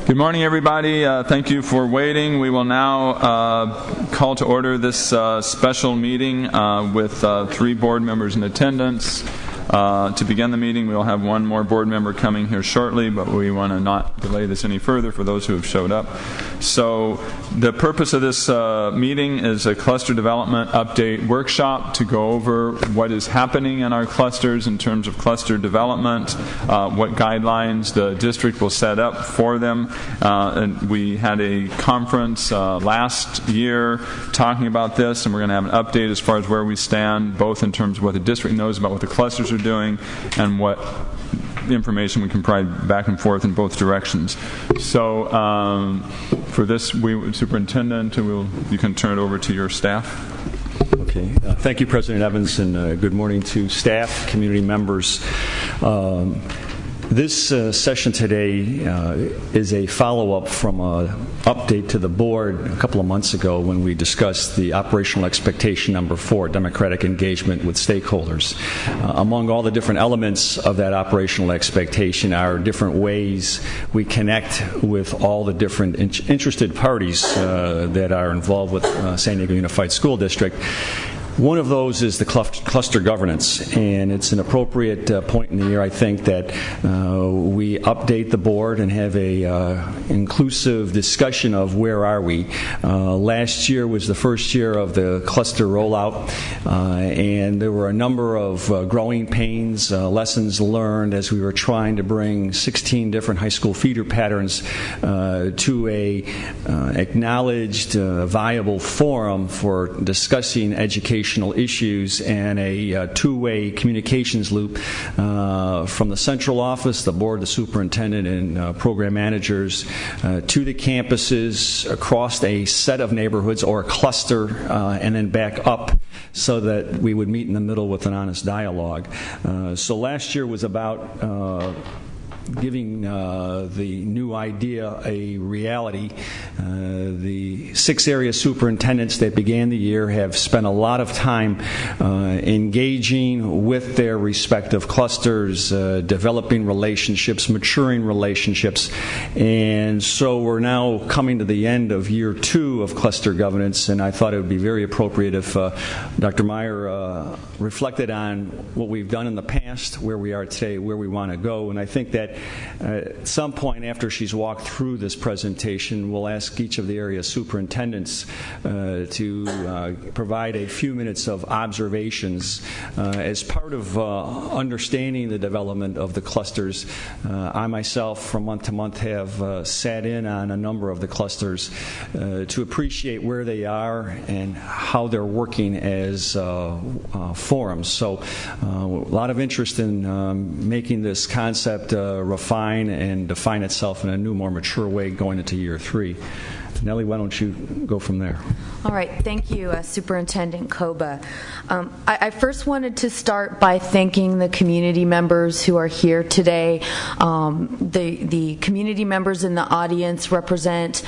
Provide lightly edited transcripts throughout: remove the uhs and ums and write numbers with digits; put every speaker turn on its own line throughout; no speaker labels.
Good morning, everybody. Thank you for waiting. We will now call to order this special meeting with 3 board members in attendance. To begin the meeting, we will have 1 more board member coming here shortly, but we want to not delay this any further for those who have showed up. So the purpose of this meeting is a cluster development update workshop to go over what is happening in our clusters in terms of cluster development, what guidelines the district will set up for them. And we had a conference last year talking about this, and we're going to have an update as far as where we stand, both in terms of what the district knows about what the clusters are doing and what information we can provide back and forth in both directions. So for this, Superintendent, you can turn it over to your staff.
Okay. Thank you, President Evans, and good morning to staff, community members. This session today is a follow-up from an update to the board a couple of months ago when we discussed the operational expectation number 4, democratic engagement with stakeholders. Among all the different elements of that operational expectation are different ways we connect with all the different interested parties that are involved with San Diego Unified School District. One of those is the cluster governance, and it's an appropriate point in the year, I think, that we update the board and have a inclusive discussion of where are we. Last year was the first year of the cluster rollout, and there were a number of growing pains, lessons learned as we were trying to bring 16 different high school feeder patterns to a acknowledged, viable forum for discussing educational issues and a two-way communications loop from the central office, the board, the superintendent, and program managers to the campuses across a set of neighborhoods or a cluster and then back up so that we would meet in the middle with an honest dialogue. So last year was about giving the new idea a reality. The 6 area superintendents that began the year have spent a lot of time engaging with their respective clusters, developing relationships, maturing relationships, and so we're now coming to the end of year 2 of cluster governance, and I thought it would be very appropriate if Dr. Meyer reflected on what we've done in the past, where we are today, where we want to go, and I think that at some point after she's walked through this presentation, we'll ask each of the area superintendents to provide a few minutes of observations as part of understanding the development of the clusters. I myself, from month to month, have sat in on a number of the clusters to appreciate where they are and how they're working as forums. So a lot of interest in making this concept refine and define itself in a new, more mature way going into year 3. Nellie, why don't you go from there?
All right. Thank you, Superintendent Koba. I first wanted to start by thanking the community members who are here today. The community members in the audience represent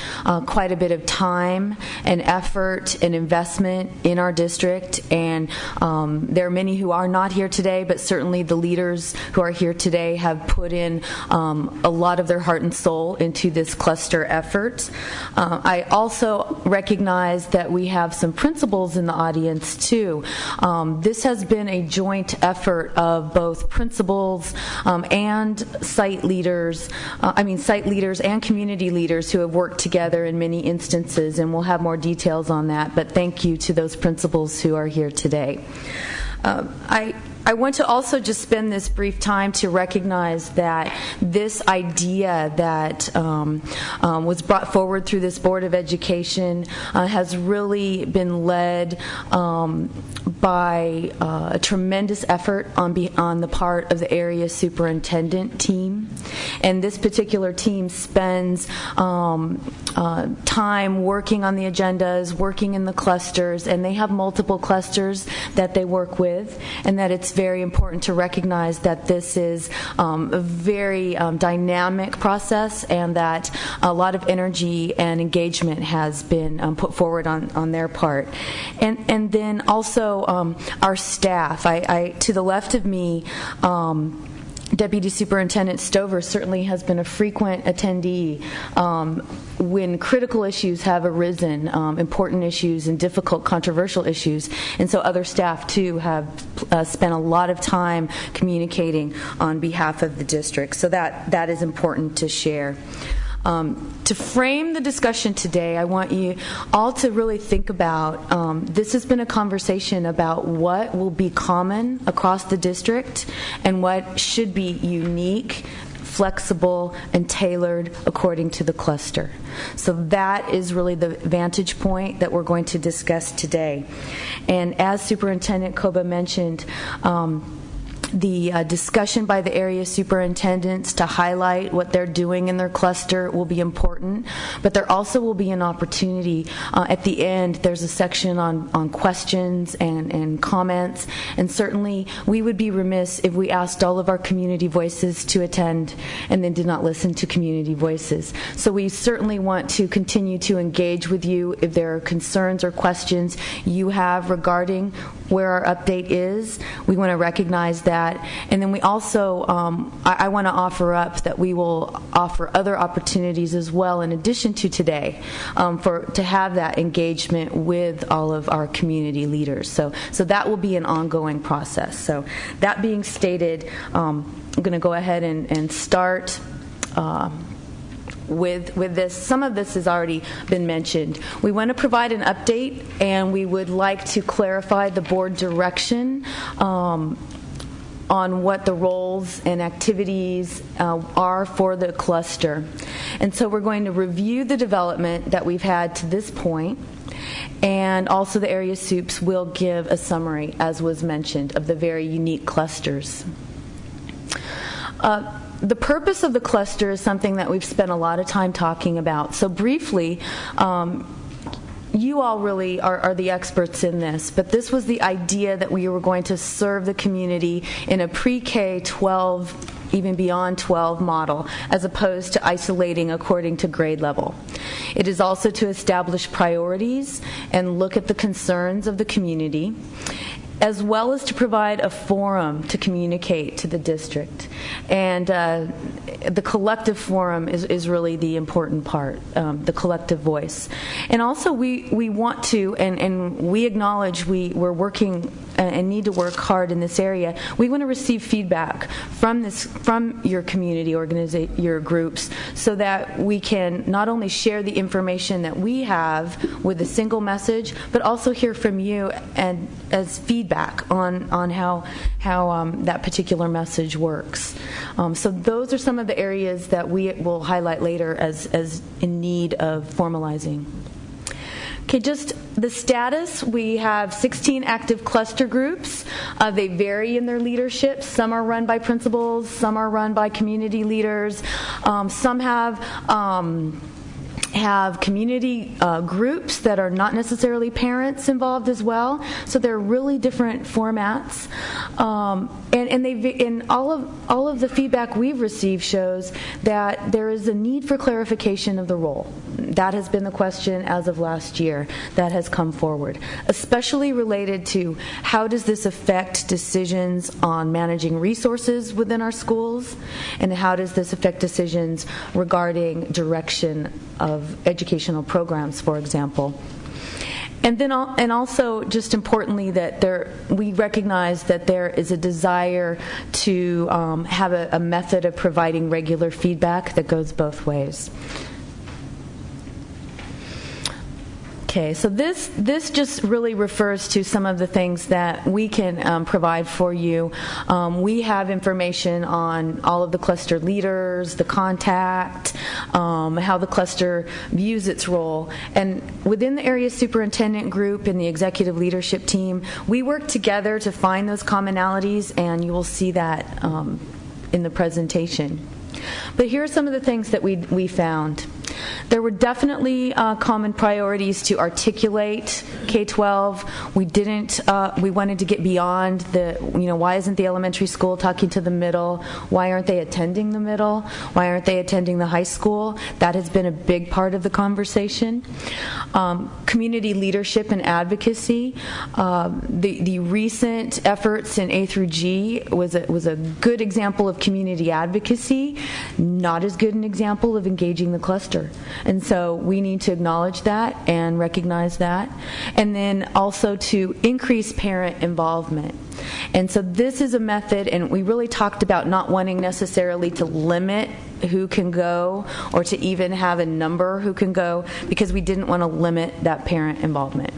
quite a bit of time and effort and investment in our district, and there are many who are not here today, but certainly the leaders who are here today have put in a lot of their heart and soul into this cluster effort. I also recognize that we have some principals in the audience too. This has been a joint effort of both principals and site leaders and community leaders who have worked together in many instances, and we'll have more details on that, but thank you to those principals who are here today. I want to also just spend this brief time to recognize that this idea that was brought forward through this Board of Education has really been led by a tremendous effort on the part of the area superintendent team. And this particular team spends time working on the agendas, working in the clusters, and they have multiple clusters that they work with, and that it's very important to recognize that this is a very dynamic process, and that a lot of energy and engagement has been put forward on their part. And then also our staff. To the left of me Deputy Superintendent Stover certainly has been a frequent attendee when critical issues have arisen, important issues and difficult, controversial issues. And so other staff, too, have spent a lot of time communicating on behalf of the district. So that is important to share. To frame the discussion today, I want you all to really think about, this has been a conversation about what will be common across the district and what should be unique, flexible, and tailored according to the cluster. So that is really the vantage point that we're going to discuss today. And as Superintendent Koba mentioned, the discussion by the area superintendents to highlight what they're doing in their cluster will be important, but there also will be an opportunity at the end. There's a section on questions and comments, and certainly we would be remiss if we asked all of our community voices to attend and then did not listen to community voices. So we certainly want to continue to engage with you if there are concerns or questions you have regarding where our update is. We want to recognize that. And then we also, I want to offer up that we will offer other opportunities as well in addition to today to have that engagement with all of our community leaders. So that will be an ongoing process. So that being stated, I'm going to go ahead and start with this. Some of this has already been mentioned. We want to provide an update, and we would like to clarify the board direction on what the roles and activities are for the cluster. And so we're going to review the development that we've had to this point, and also the area soups will give a summary, as was mentioned, of the very unique clusters. The purpose of the cluster is something that we've spent a lot of time talking about. So briefly, you all really are the experts in this, but this was the idea that we were going to serve the community in a pre-K 12, even beyond 12 model, as opposed to isolating according to grade level. It is also to establish priorities and look at the concerns of the community, as well as to provide a forum to communicate to the district. And the collective forum is really the important part, the collective voice. And also we want to, and we acknowledge we're working and need to work hard in this area. We want to receive feedback from your community your groups, so that we can not only share the information that we have with a single message, but also hear from you and as feedback on how that particular message works. So those are some of the areas that we will highlight later as in need of formalizing. Okay, just the status. We have 16 active cluster groups. They vary in their leadership. Some are run by principals, some are run by community leaders. Some have community groups that are not necessarily parents involved as well. So they're really different formats. And all of the feedback we've received shows that there is a need for clarification of the role. That has been the question as of last year that has come forward, especially related to how does this affect decisions on managing resources within our schools, and how does this affect decisions regarding direction of educational programs, for example. And then, also, just importantly, that we recognize that there is a desire to have a method of providing regular feedback that goes both ways. Okay, so this just really refers to some of the things that we can provide for you. We have information on all of the cluster leaders, the contact, how the cluster views its role. And within the area superintendent group and the executive leadership team, we work together to find those commonalities, and you will see that in the presentation. But here are some of the things that we found. There were definitely common priorities to articulate K-12. We wanted to get beyond why isn't the elementary school talking to the middle? Why aren't they attending the middle? Why aren't they attending the high school? That has been a big part of the conversation. Community leadership and advocacy. The recent efforts in A through G was a good example of community advocacy, not as good an example of engaging the cluster. And so we need to acknowledge that and recognize that. And then also to increase parent involvement. And so this is a method, and we really talked about not wanting necessarily to limit who can go or to even have a number who can go, because we didn't want to limit that parent involvement.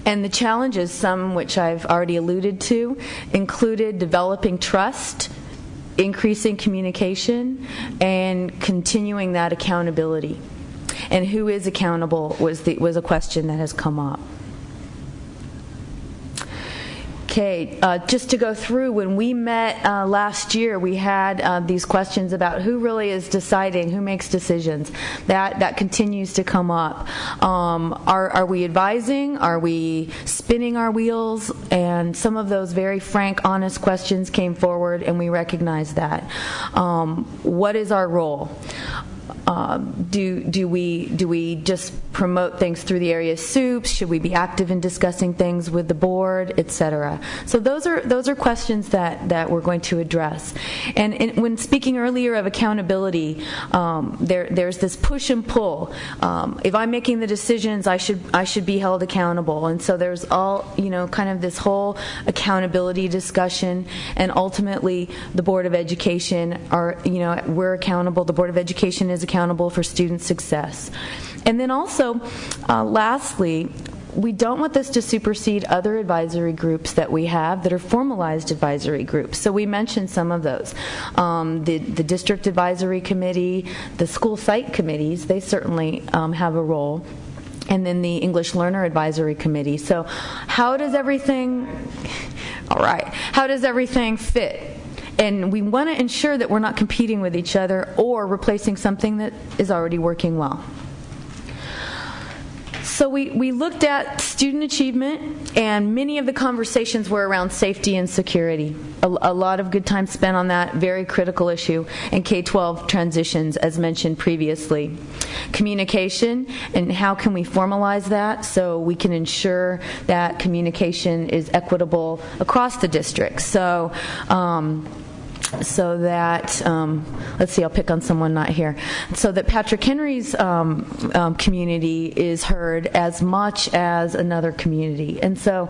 And the challenges, some which I've already alluded to, included developing trust, increasing communication, and continuing that accountability. And who is accountable was a question that has come up. Okay, just to go through, when we met last year, we had these questions about who really is deciding, who makes decisions. That continues to come up. Are we advising? Are we spinning our wheels? And some of those very frank, honest questions came forward, and we recognize that. What is our role? Do we just promote things through the area soups? Should we be active in discussing things with the board, etc.? So those are questions that we're going to address. And when speaking earlier of accountability, there's this push and pull. If I'm making the decisions, I should be held accountable. And so there's all kind of this whole accountability discussion. And ultimately, the Board of Education we're accountable. The Board of Education is accountable for student success. And then also, lastly, we don't want this to supersede other advisory groups that we have that are formalized advisory groups. So we mentioned some of those. The district advisory committee, the school site committees, they certainly have a role. And then the English Learner Advisory Committee. So how does everything fit? And we want to ensure that we're not competing with each other or replacing something that is already working well. So we looked at student achievement, and many of the conversations were around safety and security. A lot of good time spent on that very critical issue, and K-12 transitions, as mentioned previously. Communication, and how can we formalize that so we can ensure that communication is equitable across the district. So that, let's see, I'll pick on someone not here, so that Patrick Henry's community is heard as much as another community. And so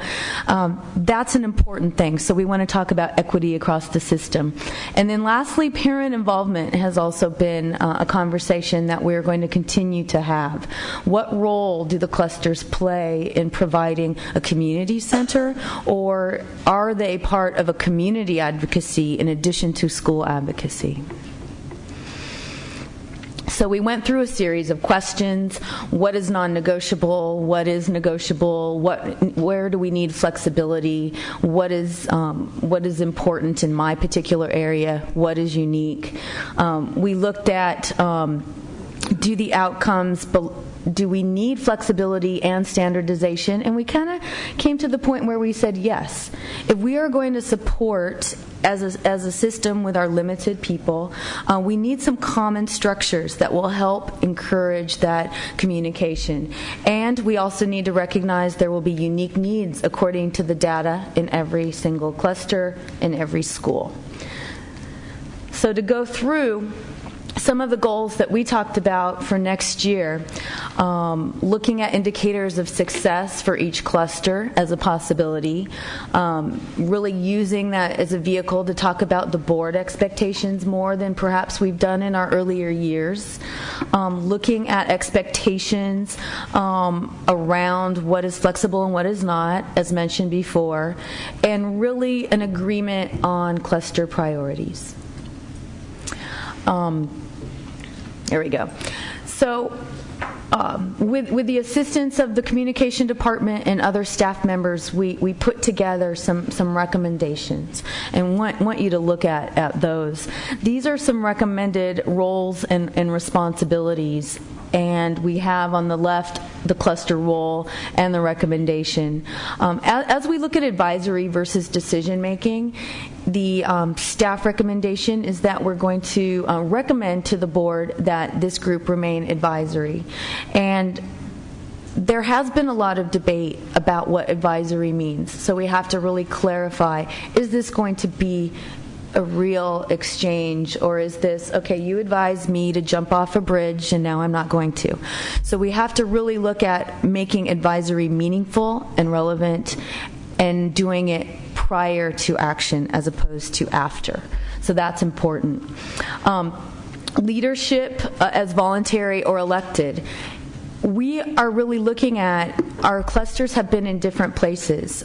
that's an important thing. So we want to talk about equity across the system. And then lastly, parent involvement has also been a conversation that we're going to continue to have. What role do the clusters play in providing a community center, or are they part of a community advocacy in addition to school advocacy? So we went through a series of questions. What is non-negotiable? What is negotiable? Where do we need flexibility? What is important in my particular area? What is unique? We looked at do we need flexibility and standardization? And we kind of came to the point where we said yes. If we are going to support as a system with our limited people, we need some common structures that will help encourage that communication. And we also need to recognize there will be unique needs according to the data in every single cluster, in every school. So to go through some of the goals that we talked about for next year, looking at indicators of success for each cluster as a possibility, really using that as a vehicle to talk about the board expectations more than perhaps we've done in our earlier years, looking at expectations around what is flexible and what is not, as mentioned before, and really an agreement on cluster priorities. There we go. So with the assistance of the communication department and other staff members, we put together some recommendations and want you to look at those. These are some recommended roles and responsibilities, and we have on the left the cluster role and the recommendation. As we look at advisory versus decision making, the staff recommendation is that we're going to recommend to the board that this group remain advisory. And there has been a lot of debate about what advisory means, so we have to really clarify, is this going to be a real exchange, or is this, okay, you advised me to jump off a bridge and now I'm not going to? So we have to really look at making advisory meaningful and relevant and doing it prior to action as opposed to after. So that's important. Leadership as voluntary or elected. We are really looking at, our clusters have been in different places.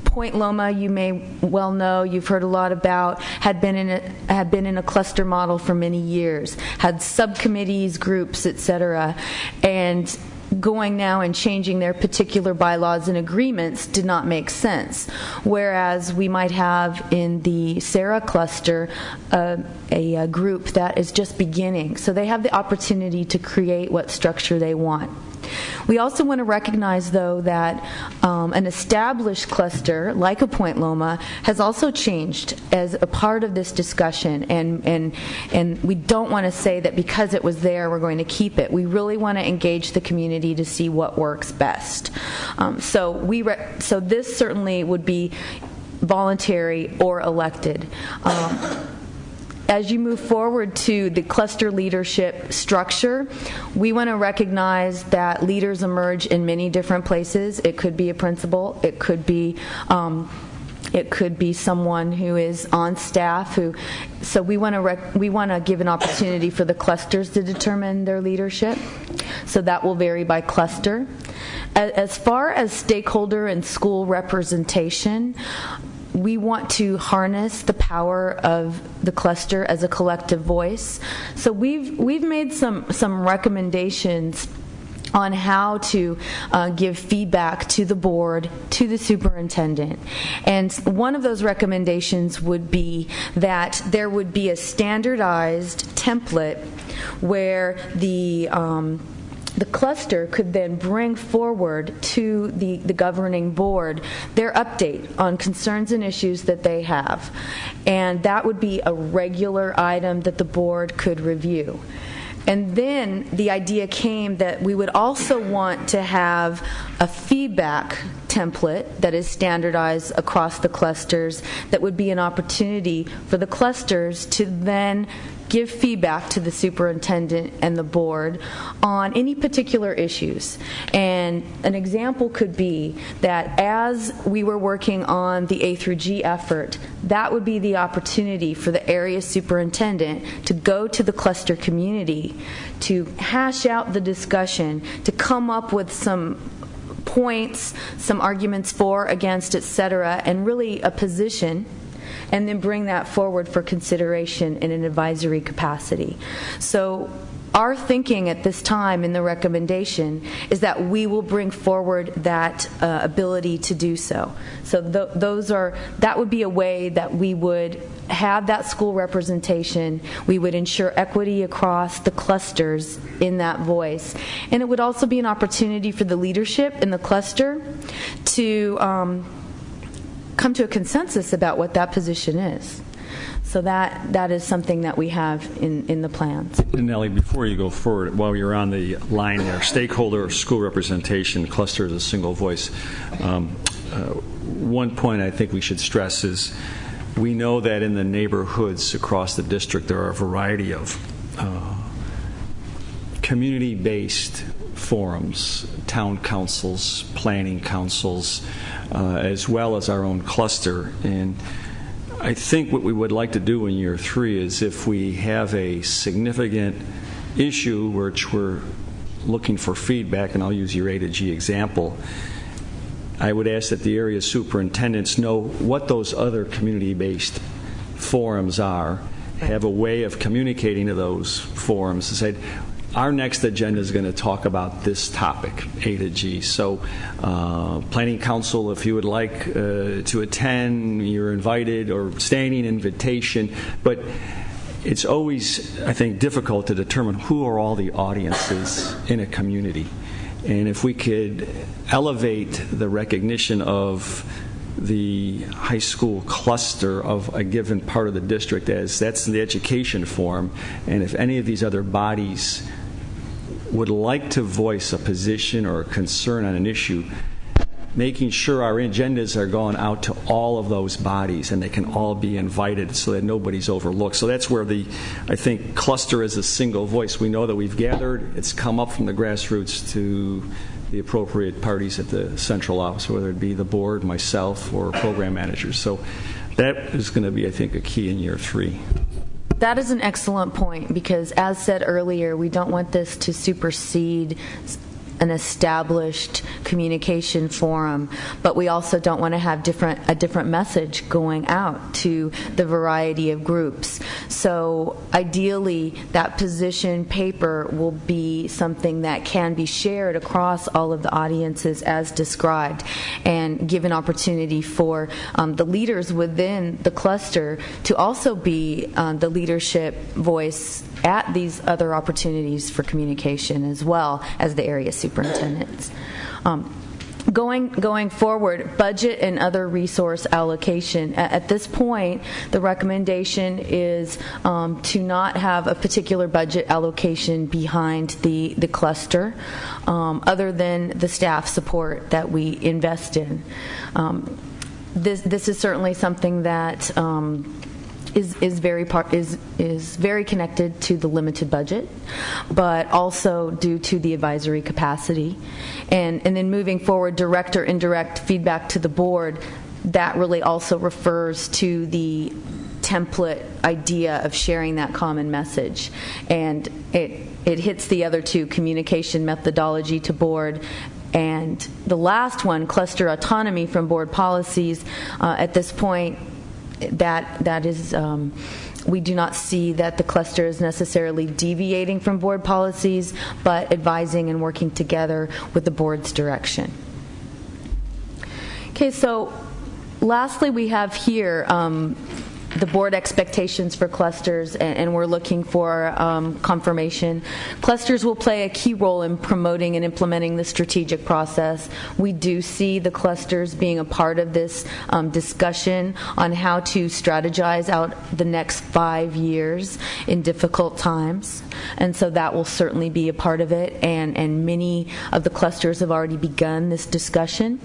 Point Loma, you may well know, you've heard a lot about, had been in a cluster model for many years, had subcommittees, groups, etc., and going now and changing their particular bylaws and agreements did not make sense. Whereas we might have in the Sarah cluster a group that is just beginning, so they have the opportunity to create what structure they want. We also want to recognize, though, that an established cluster, like a Point Loma, has also changed as a part of this discussion, and we don't want to say that because it was there, we're going to keep it. We really want to engage the community to see what works best. So this certainly would be voluntary or elected. As you move forward to the cluster leadership structure, we want to recognize that leaders emerge in many different places. It could be a principal. It could be someone who is on staff. So we want to give an opportunity for the clusters to determine their leadership. So that will vary by cluster. As far as stakeholder and school representation, we want to harness the power of the cluster as a collective voice. So we've made some recommendations on how to give feedback to the board, to the superintendent. And one of those recommendations would be that there would be a standardized template where the cluster could then bring forward to the governing board their update on concerns and issues that they have. And that would be a regular item that the board could review. And then the idea came that we would also want to have a feedback template that is standardized across the clusters that would be an opportunity for the clusters to then give feedback to the superintendent and the board on any particular issues. And an example could be that as we were working on the A through G effort, that would be the opportunity for the area superintendent to go to the cluster community to hash out the discussion, to come up with some points, some arguments for, against, etc., and really a position, and then bring that forward for consideration in an advisory capacity. So our thinking at this time in the recommendation is that we will bring forward that ability to do so. So that would be a way that we would have that school representation. We would ensure equity across the clusters in that voice. And it would also be an opportunity for the leadership in the cluster to come to a consensus about what that position is. So that is something that we have in the plans.
And Nellie, before you go forward, while you're on the line there, stakeholder or school representation, cluster is a single voice. One point I think we should stress is we know that in the neighborhoods across the district there are a variety of community-based forums, town councils, planning councils, as well as our own cluster. And I think what we would like to do in year 3 is if we have a significant issue which we're looking for feedback, and I'll use your A to G example, I would ask that the area superintendents know what those other community-based forums are, have a way of communicating to those forums and say, our next agenda is going to talk about this topic, A to G. So, Planning Council, if you would like to attend, you're invited, or standing invitation. But it's always, I think, difficult to determine who are all the audiences in a community. And if we could elevate the recognition of the high school cluster of a given part of the district as that's the education forum, and if any of these other bodies would like to voice a position or a concern on an issue, making sure our agendas are going out to all of those bodies and they can all be invited so that nobody's overlooked. So that's where I think, cluster is a single voice. We know that we've gathered, it's come up from the grassroots to the appropriate parties at the central office, whether it be the board, myself, or program managers. So that is going to be, I think, a key in year 3.
That is an excellent point, because as said earlier, we don't want this to supersede an established communication forum, but we also don't want to have a different message going out to the variety of groups. So ideally, that position paper will be something that can be shared across all of the audiences as described, and give an opportunity for the leaders within the cluster to also be the leadership voice at these other opportunities for communication, as well as the area superintendents. Going forward, budget and other resource allocation. At this point, the recommendation is to not have a particular budget allocation behind the cluster, other than the staff support that we invest in. This is certainly something that is very connected to the limited budget, but also due to the advisory capacity. And then moving forward, direct or indirect feedback to the board, that really also refers to the template idea of sharing that common message. And it hits the other two, communication methodology to board, and the last one, cluster autonomy from board policies. At this point, that is, we do not see that the cluster is necessarily deviating from board policies, but advising and working together with the board's direction. Okay, so lastly, we have here the board expectations for clusters, and we're looking for confirmation. Clusters will play a key role in promoting and implementing the strategic process. We do see the clusters being a part of this discussion on how to strategize out the next 5 years in difficult times, and so that will certainly be a part of it, and many of the clusters have already begun this discussion.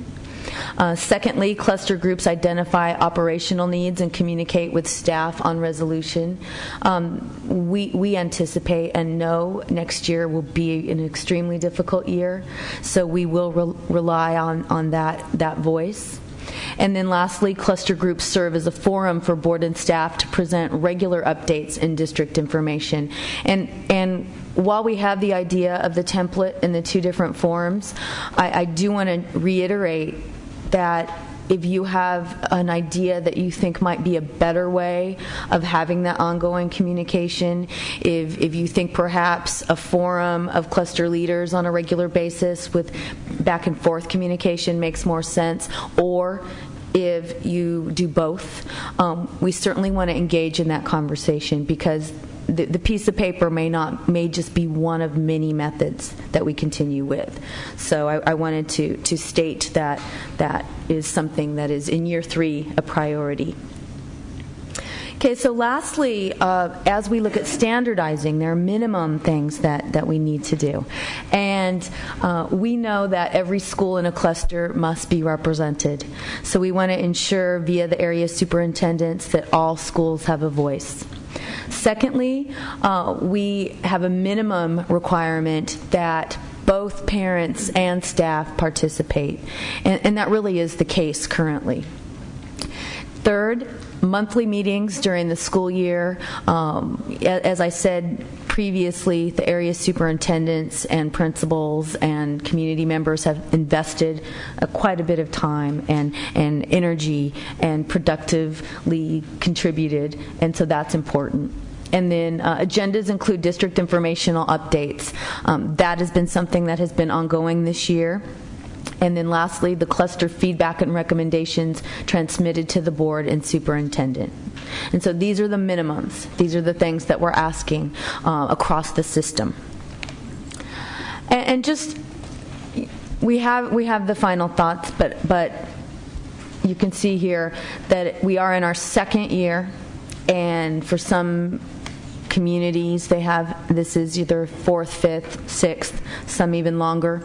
Secondly, cluster groups identify operational needs and communicate with staff on resolution. We anticipate and know next year will be an extremely difficult year, so we will rely on that voice. And then lastly, cluster groups serve as a forum for board and staff to present regular updates and district information. And while we have the idea of the template in the two different forums, I do want to reiterate that if you have an idea that you think might be a better way of having that ongoing communication, if you think perhaps a forum of cluster leaders on a regular basis with back and forth communication makes more sense, or if you do both, we certainly want to engage in that conversation, because the piece of paper may just be one of many methods that we continue with. So I wanted to state that is something that is in year 3 a priority. Okay, so lastly, as we look at standardizing, there are minimum things that we need to do. And we know that every school in a cluster must be represented. So we want to ensure via the area superintendents that all schools have a voice. Secondly, we have a minimum requirement that both parents and staff participate, and that really is the case currently. Third, monthly meetings during the school year. As I said previously, the area superintendents and principals and community members have invested quite a bit of time and energy and productively contributed, and so that's important. And then agendas include district informational updates. That has been something that has been ongoing this year. And then lastly, the cluster feedback and recommendations transmitted to the board and superintendent. And so these are the minimums. These are the things that we're asking across the system. And just, we have the final thoughts, but you can see here that we are in our second year, and for some communities, this is either 4th, 5th, 6th, some even longer.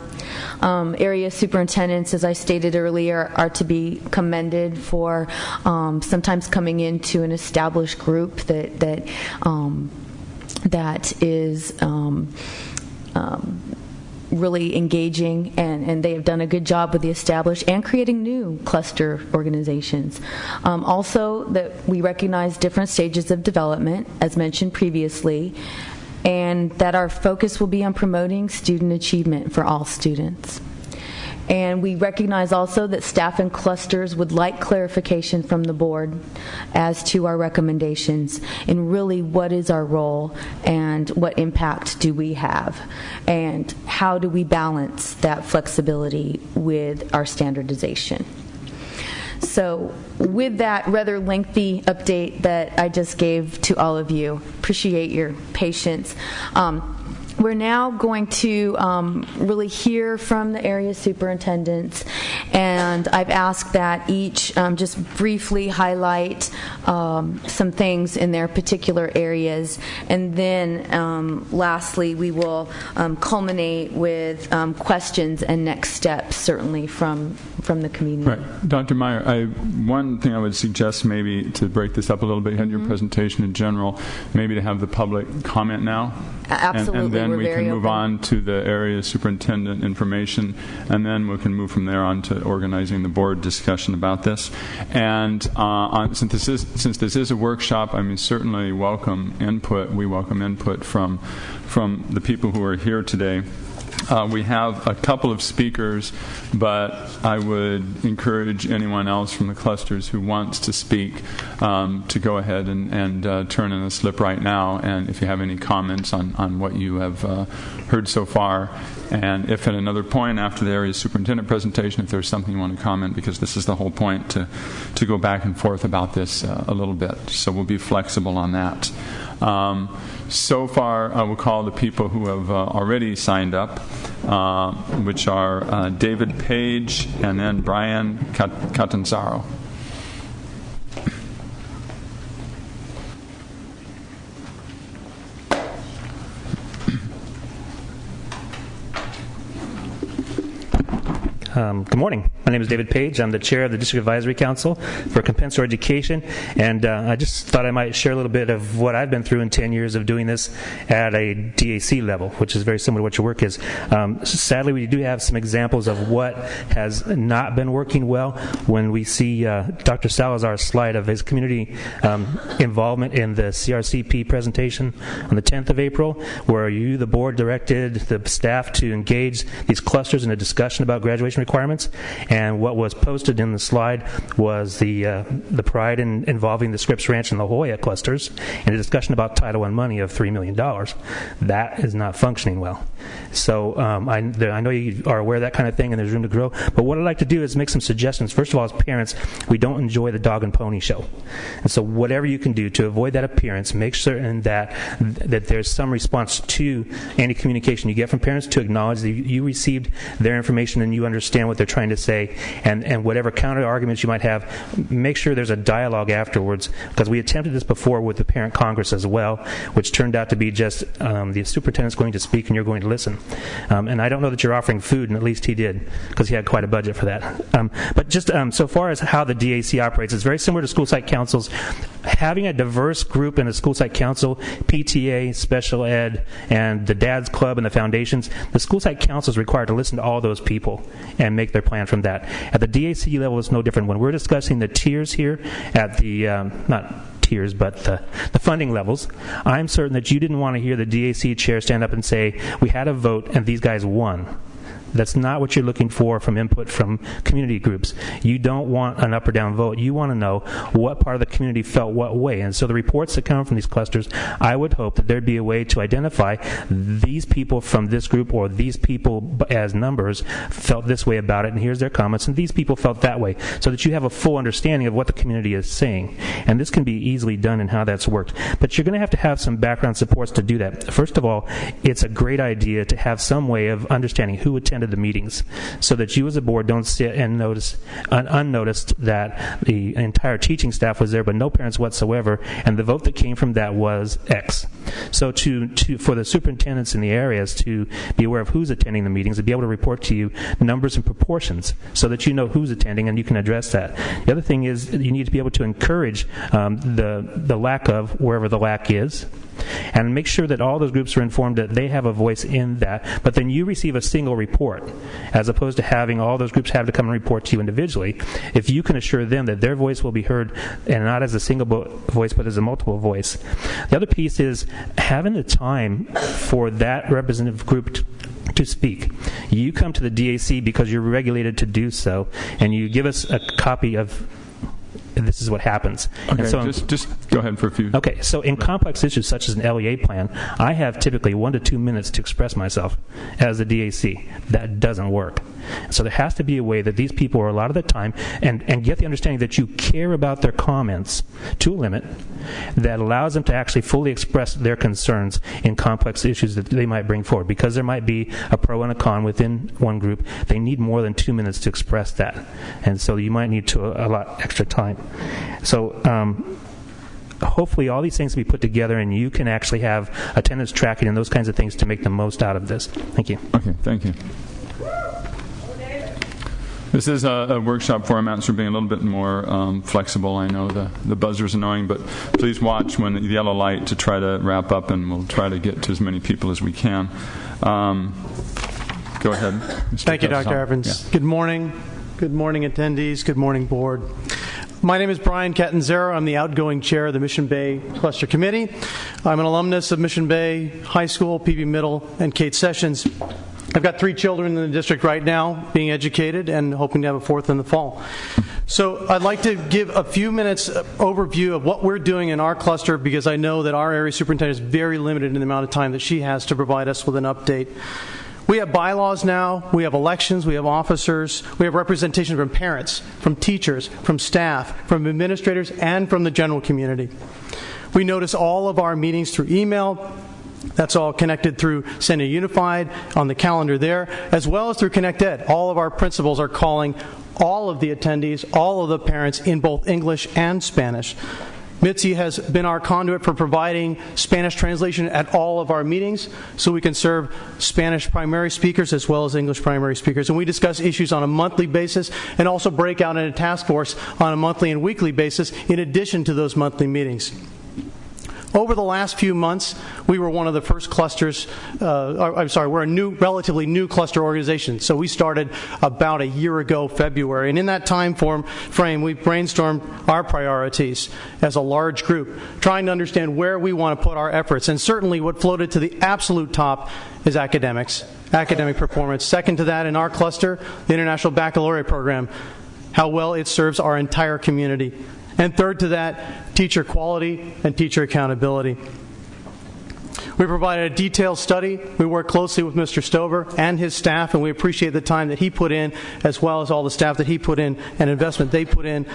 Area superintendents, as I stated earlier, are to be commended for sometimes coming into an established group that is really engaging, and they have done a good job with the established and creating new cluster organizations. Also, that we recognize different stages of development, as mentioned previously, and that our focus will be on promoting student achievement for all students. And we recognize also that staff and clusters would like clarification from the board as to our recommendations and really what is our role and what impact do we have and how do we balance that flexibility with our standardization. So with that rather lengthy update that I just gave to all of you, appreciate your patience. We're now going to really hear from the area superintendents, and I've asked that each just briefly highlight some things in their particular areas, and then lastly we will culminate with questions and next steps, certainly from the community.
Right. Dr. Meyer, one thing I would suggest maybe to break this up a little bit, you had your presentation in general, maybe to have the public comment now.
Absolutely.
And then we can move
open.
on to the area superintendent information, and then we can move from there on to organizing the board discussion about this. And since this is a workshop, I mean, certainly welcome input. We welcome input from the people who are here today. We have a couple of speakers, but I would encourage anyone else from the clusters who wants to speak to go ahead and turn in a slip right now, and if you have any comments on what you have heard so far. And if at another point after the area superintendent presentation, if there's something you want to comment, because this is the whole point, to go back and forth about this a little bit. So we'll be flexible on that. So far, I will call the people who have already signed up, which are David Page and then Brian Catanzaro.
Good morning. My name is David Page. I'm the chair of the District Advisory Council for Compensatory Education, and I just thought I might share a little bit of what I've been through in 10 years of doing this at a DAC level, which is very similar to what your work is. Sadly, we do have some examples of what has not been working well when we see Dr. Salazar's slide of his community involvement in the CRCP presentation on the 10th of April, where you, the board, directed the staff to engage these clusters in a discussion about graduation requirements, and what was posted in the slide was the pride in involving the Scripps Ranch and La Jolla clusters and a discussion about Title I money of $3 million. That is not functioning well. So I know you are aware of that kind of thing and there's room to grow, but what I'd like to do is make some suggestions. First of all, as parents, we don't enjoy the dog and pony show. And so whatever you can do to avoid that appearance, make certain that there's some response to any communication you get from parents to acknowledge that you received their information and you understand what they're trying to say, and whatever counter arguments you might have, make sure there's a dialogue afterwards, because we attempted this before with the Parent Congress as well, which turned out to be just the superintendent's going to speak and you're going to listen. And I don't know that you're offering food, and at least he did, because he had quite a budget for that. But just so far as how the DAC operates, it's very similar to school site councils. Having a diverse group in a school site council, PTA, special ed, and the Dad's Club and the foundations, the school site council is required to listen to all those people and make their plan from that. At the DAC level, it's no different. When we're discussing the tiers here at the, not tiers, but the funding levels, I'm certain that you didn't want to hear the DAC chair stand up and say, we had a vote and these guys won. That's not what you're looking for from input from community groups. You don't want an up or down vote. You want to know what part of the community felt what way. And so the reports that come from these clusters, I would hope that there'd be a way to identify these people from this group or these people as numbers felt this way about it, and here's their comments, and these people felt that way, so that you have a full understanding of what the community is saying. And this can be easily done in how that's worked. But you're going to have some background supports to do that. First of all, it's a great idea to have some way of understanding who attended the meetings, so that you as a board don't sit and notice unnoticed that the entire teaching staff was there but no parents whatsoever, and the vote that came from that was X. So for the superintendents in the areas to be aware of who's attending the meetings and be able to report to you numbers and proportions so that you know who's attending and you can address that. The other thing is you need to be able to encourage the lack of wherever the lack is, and make sure that all those groups are informed that they have a voice in that, but then you receive a single report, as opposed to having all those groups have to come and report to you individually. If you can assure them that their voice will be heard, and not as a single voice, but as a multiple voice. The other piece is having the time for that representative group to speak. You come to the DAC because you're regulated to do so, and you give us a copy of this is what happens.
Okay,
and so
just go ahead for a few.
Okay, so in complex issues such as an LEA plan, I have typically 1 to 2 minutes to express myself as the DAC. That doesn't work. So there has to be a way that these people are a lot of the time and get the understanding that you care about their comments to a limit that allows them to actually fully express their concerns in complex issues that they might bring forward. Because there might be a pro and a con within one group, they need more than 2 minutes to express that. And so you might need a lot extra time. So hopefully all these things will be put together and you can actually have attendance tracking and those kinds of things to make the most out of this. Thank you.
Okay, thank you. This is a workshop format, so we're being a little bit more flexible. I know the buzzer's annoying, but please watch when the yellow light to try to wrap up, and we'll try to get to as many people as we can. Go ahead, Mr.
Thank you, Dr. Evans. Yeah. Good morning. Good morning, attendees. Good morning, board. My name is Brian Catanzaro. I'm the outgoing chair of the Mission Bay Cluster Committee. I'm an alumnus of Mission Bay High School, PB Middle, and Kate Sessions. I've got 3 children in the district right now being educated and hoping to have a 4th in the fall. So I'd like to give a few minutes overview of what we're doing in our cluster, because I know that our area superintendent is very limited in the amount of time that she has to provide us with an update. We have bylaws now, we have elections, we have officers, we have representation from parents, from teachers, from staff, from administrators, and from the general community. We notice all of our meetings through email. That's all connected through Send Unified on the calendar there, as well as through ConnectEd. All of our principals are calling all of the attendees, all of the parents in both English and Spanish. Mitzi has been our conduit for providing Spanish translation at all of our meetings, so we can serve Spanish primary speakers as well as English primary speakers. And we discuss issues on a monthly basis and also break out in a task force on a monthly and weekly basis in addition to those monthly meetings. Over the last few months, we were one of the first clusters, we're a relatively new cluster organization. So we started about a year ago, February. And in that time frame, we brainstormed our priorities as a large group, trying to understand where we want to put our efforts. And certainly what floated to the absolute top is academics, academic performance. Second to that in our cluster, the International Baccalaureate Program, how well it serves our entire community. And third to that, teacher quality and teacher accountability. We provided a detailed study. We worked closely with Mr. Stover and his staff, and we appreciate the time that he put in, as well as all the staff that he put in and investment they put in.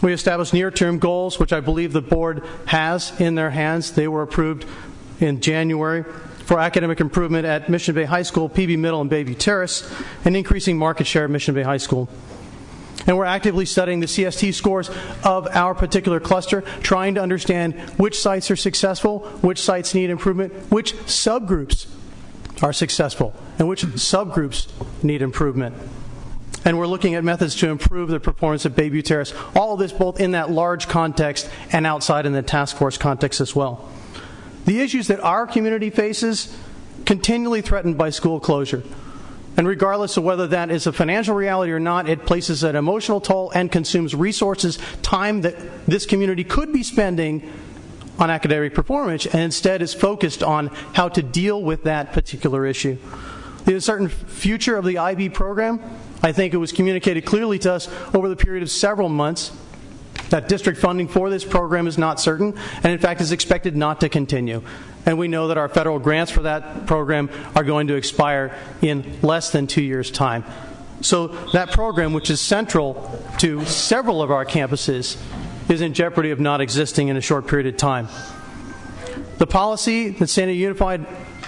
We established near-term goals, which I believe the board has in their hands. They were approved in January for academic improvement at Mission Bay High School, PB Middle, and Bayview Terrace, and increasing market share at Mission Bay High School. And we're actively studying the CST scores of our particular cluster, trying to understand which sites are successful, which sites need improvement, which subgroups are successful, and which subgroups need improvement. And we're looking at methods to improve the performance of Bayview Terrace. All of this both in that large context and outside in the task force context as well. The issues that our community faces continually threatened by school closure. And regardless of whether that is a financial reality or not, it places an emotional toll and consumes resources, time that this community could be spending on academic performance, and instead is focused on how to deal with that particular issue. The uncertain future of the IB program, I think it was communicated clearly to us over the period of several months that district funding for this program is not certain, and in fact is expected not to continue. And we know that our federal grants for that program are going to expire in less than 2 years' time. So that program, which is central to several of our campuses, is in jeopardy of not existing in a short period of time. The policy that Sandia Unified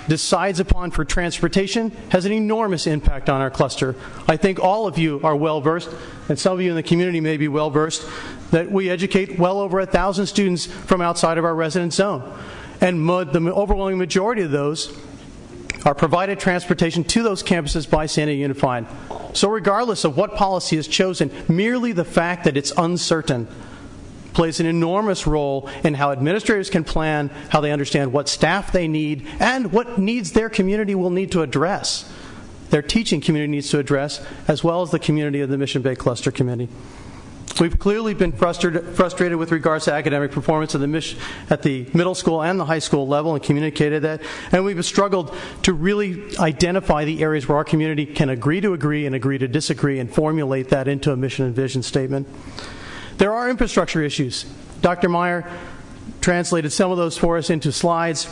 decides upon for transportation has an enormous impact on our cluster. I think all of you are well versed, and some of you in the community may be well versed, that we educate well over 1,000 students from outside of our residence zone. And the overwhelming majority of those are provided transportation to those campuses by Sandia Unified. So regardless of what policy is chosen, merely the fact that it's uncertain plays an enormous role in how administrators can plan, how they understand what staff they need, and what needs their community will need to address. Their teaching community needs to address, as well as the community of the Mission Bay Cluster Committee. We've clearly been frustrated with regards to academic performance at the middle school and the high school level, and communicated that. And we've struggled to really identify the areas where our community can agree to agree and agree to disagree and formulate that into a mission and vision statement. There are infrastructure issues. Dr. Meyer translated some of those for us into slides.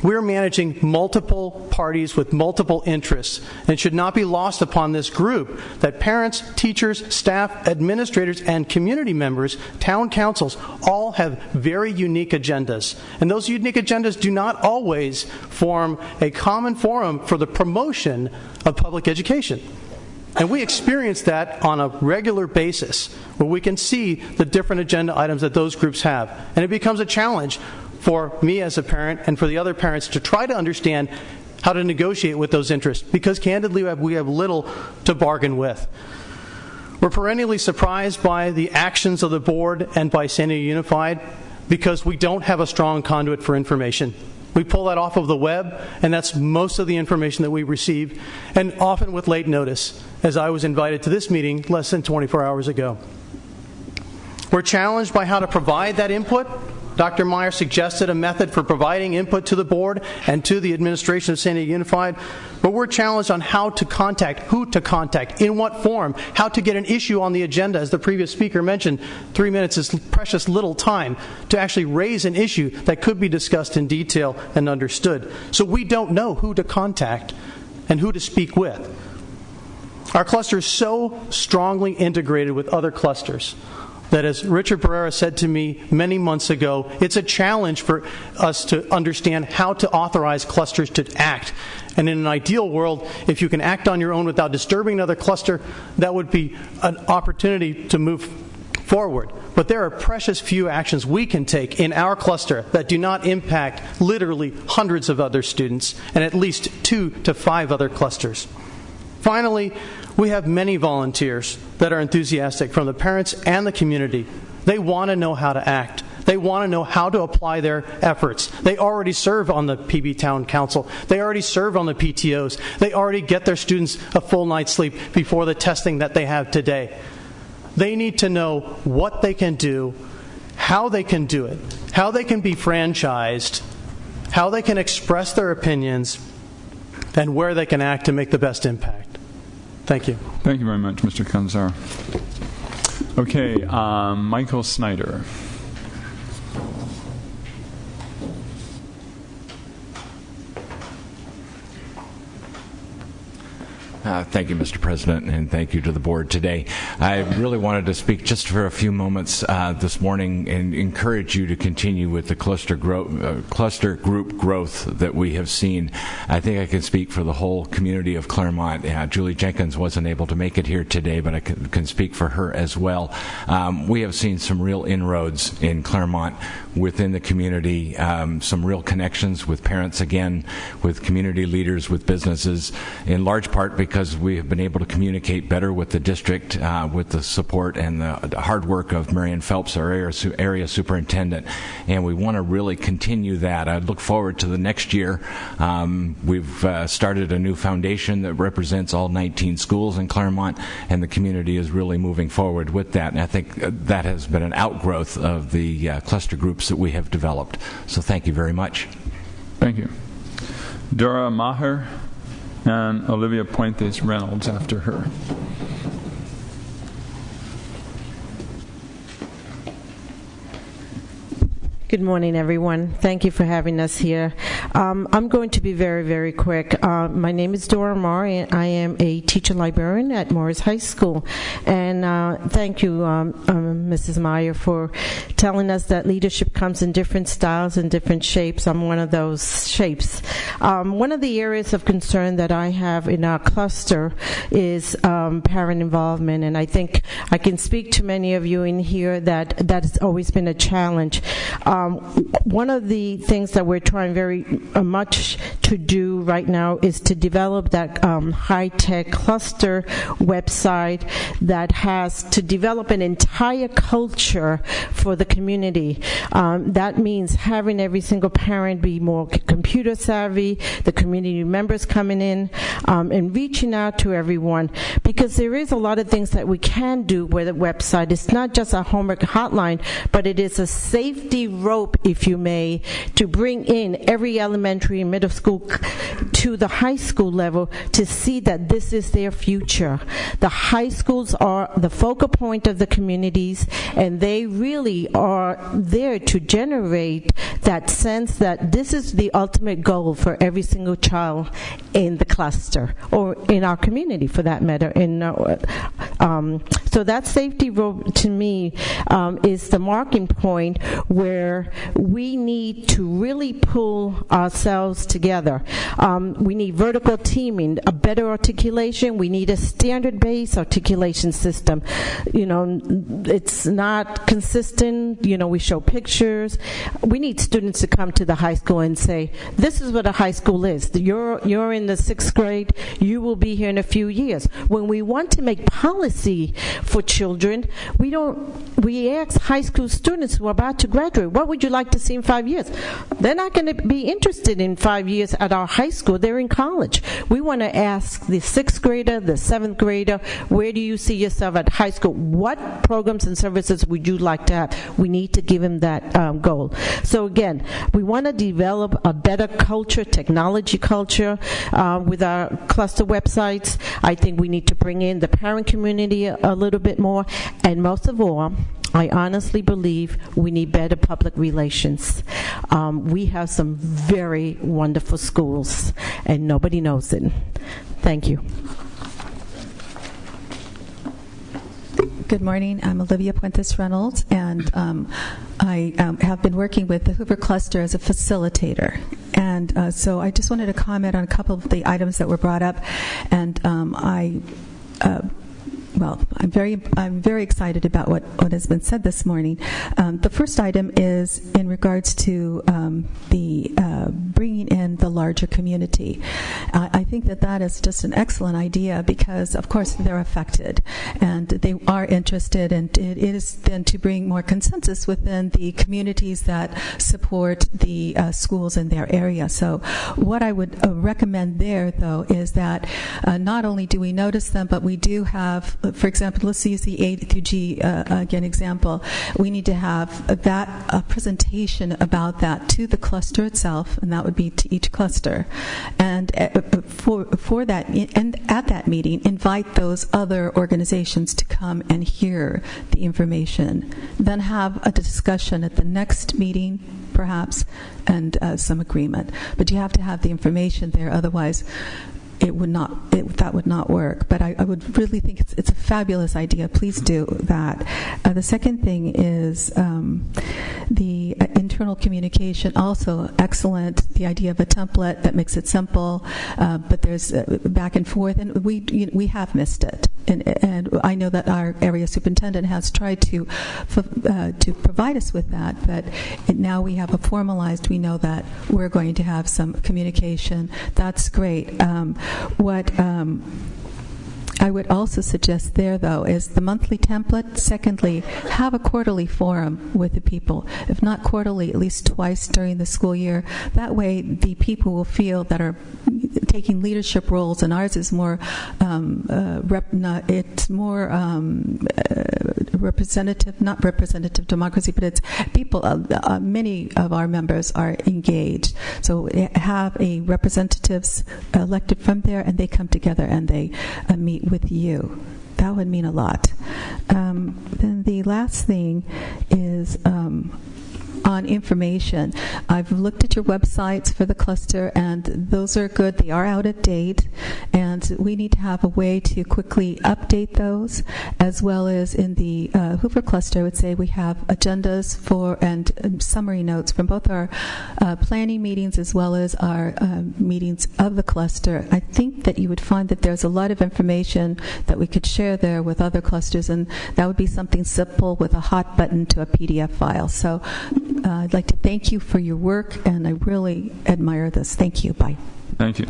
We're managing multiple parties with multiple interests, and it should not be lost upon this group that parents, teachers, staff, administrators, and community members, town councils, all have very unique agendas. And those unique agendas do not always form a common forum for the promotion of public education. And we experience that on a regular basis, where we can see the different agenda items that those groups have. And it becomes a challenge for me as a parent and for the other parents to try to understand how to negotiate with those interests, because candidly we have little to bargain with. We're perennially surprised by the actions of the board and by Sandia Unified because we don't have a strong conduit for information. We pull that off of the web, and that's most of the information that we receive, and often with late notice, as I was invited to this meeting less than 24 hours ago. We're challenged by how to provide that input. Dr. Meyer suggested a method for providing input to the board and to the administration of Sandia Unified, but we're challenged on how to contact, who to contact, in what form, how to get an issue on the agenda. As the previous speaker mentioned, 3 minutes is precious little time to actually raise an issue that could be discussed in detail and understood. So we don't know who to contact and who to speak with. Our cluster is so strongly integrated with other clusters that, as Richard Pereira said to me many months ago, it's a challenge for us to understand how to authorize clusters to act. And in an ideal world, if you can act on your own without disturbing another cluster, that would be an opportunity to move forward. But there are precious few actions we can take in our cluster that do not impact literally hundreds of other students and at least 2 to 5 other clusters. Finally, we have many volunteers that are enthusiastic from the parents and the community. They want to know how to act. They want to know how to apply their efforts. They already serve on the PB Town Council. They already serve on the PTOs. They already get their students a full night's sleep before the testing that they have today. They need to know what they can do, how they can do it, how they can be franchised, how they can express their opinions, and where they can act to make the best impact. Thank you.
Thank you very much, Mr. Kanzar. Okay, Michael Snyder.
Thank you, Mr. President, and thank you to the board today. I really wanted to speak just for a few moments this morning and encourage you to continue with the cluster group growth that we have seen. I think I can speak for the whole community of Claremont. Julie Jenkins wasn't able to make it here today, but I can speak for her as well. We have seen some real inroads in Claremont within the community, some real connections with parents again, with community leaders, with businesses, in large part because we have been able to communicate better with the district with the support and the hard work of Marion Phelps, our area superintendent, and we want to really continue that. I look forward to the next year. We've started a new foundation that represents all 19 schools in Claremont, and the community is really moving forward with that, and I think that has been an outgrowth of the cluster groups that we have developed. So thank you very much.
Thank you. Dora Maher. and Olivia Puentes Reynolds after her.
Good morning, everyone. Thank you for having us here. I'm going to be very, very quick. My name is Dora Marr, and I am a teacher librarian at Morris High School. And thank you, Mrs. Meyer, for telling us that leadership comes in different styles and different shapes. I'm one of those shapes. One of the areas of concern that I have in our cluster is parent involvement, and I think I can speak to many of you in here that has always been a challenge. One of the things that we're trying very much to do right now is to develop that high-tech cluster website that has to develop an entire culture for the community. That means having every single parent be more computer savvy, the community members coming in, and reaching out to everyone, because there is a lot of things that we can do with a website. It's not just a homework hotline, but it is a safety rope, if you may, to bring in every elementary and middle school to the high school level to see that this is their future. The high schools are the focal point of the communities, and they really are there to generate that sense that this is the ultimate goal for every single child in the cluster, or in our community for that matter. So that safety rope, to me, is the marking point where we need to really pull ourselves together. We need vertical teaming, a better articulation. We need a standard-based articulation system. It's not consistent. We show pictures. We need students to come to the high school and say, this is what a high school is. You're in the 6th grade. You will be here in a few years. When we want to make policy for children, we ask high school students who are about to graduate, what would you like to see in 5 years? They're not going to be interested in 5 years at our high school. They're in college. We want to ask the 6th grader, the 7th grader, where do you see yourself at high school? What programs and services would you like to have? We need to give them that goal. So again, we want to develop a better culture, technology culture, with our cluster websites. I think we need to bring in the parent community a little bit more, and most of all, I honestly believe we need better public relations. We have some very wonderful schools, and nobody knows it. Thank you.
Good morning. I'm Olivia Puentes Reynolds, and I have been working with the Hoover Cluster as a facilitator. And so I just wanted to comment on a couple of the items that were brought up, and I'm very excited about what has been said this morning. The first item is in regards to the bringing in the larger community. I think that is just an excellent idea because, of course, they're affected and they are interested, and it is then to bring more consensus within the communities that support the schools in their area. So what I would recommend there, though, is that not only do we notice them, but we do have, for example, let's use the A through G again example. We need to have that presentation about that to the cluster itself, and that would be to each cluster. And for that, and at that meeting, invite those other organizations to come and hear the information. Then have a discussion at the next meeting, perhaps, and some agreement. But you have to have the information there, otherwise that would not work. But I would really think it's a fabulous idea. Please do that. The second thing is the internal communication, also excellent. The idea of a template that makes it simple, but there's back and forth, and we have missed it. And I know that our area superintendent has tried to provide us with that, but now we have a formalized. We know that we're going to have some communication. That's great. What I would also suggest there, though, is the monthly template. Secondly, have a quarterly forum with the people. If not quarterly, at least twice during the school year. That way, the people will feel that are taking leadership roles, and ours is more not representative democracy, but it's people, many of our members are engaged. So have a representatives elected from there, and they come together and they meet with you. That would mean a lot. Then the last thing is on information. I've looked at your websites for the cluster, and those are good. They are out of date, and we need to have a way to quickly update those, as well as in the Hoover cluster, I would say we have agendas for and summary notes from both our planning meetings as well as our meetings of the cluster. I think that you would find that there's a lot of information that we could share there with other clusters, and that would be something simple with a hot button to a PDF file. So I'd like to thank you for your work, and I really admire this. Thank you. Bye.
Thank you.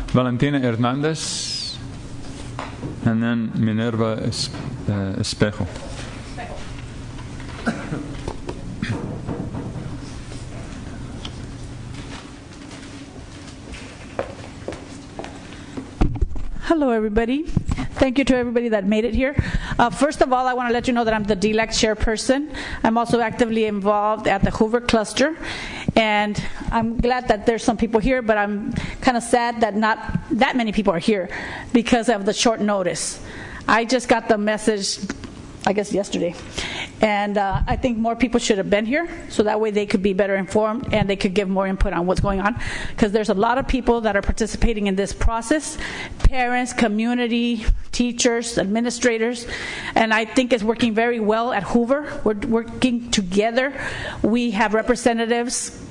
Valentina Hernandez, and then Minerva Espejo.
Hello, everybody. Thank you to everybody that made it here. First of all, I want to let you know that I'm the DLAC chairperson. I'm also actively involved at the Hoover cluster, and I'm glad that there's some people here, but I'm kind of sad that not that many people are here because of the short notice. I just got the message, I guess, yesterday. And I think more people should have been here, so that way they could be better informed and they could give more input on what's going on. Because there's a lot of people that are participating in this process, parents, community, teachers, administrators, and I think it's working very well at Hoover. We're working together. We have representatives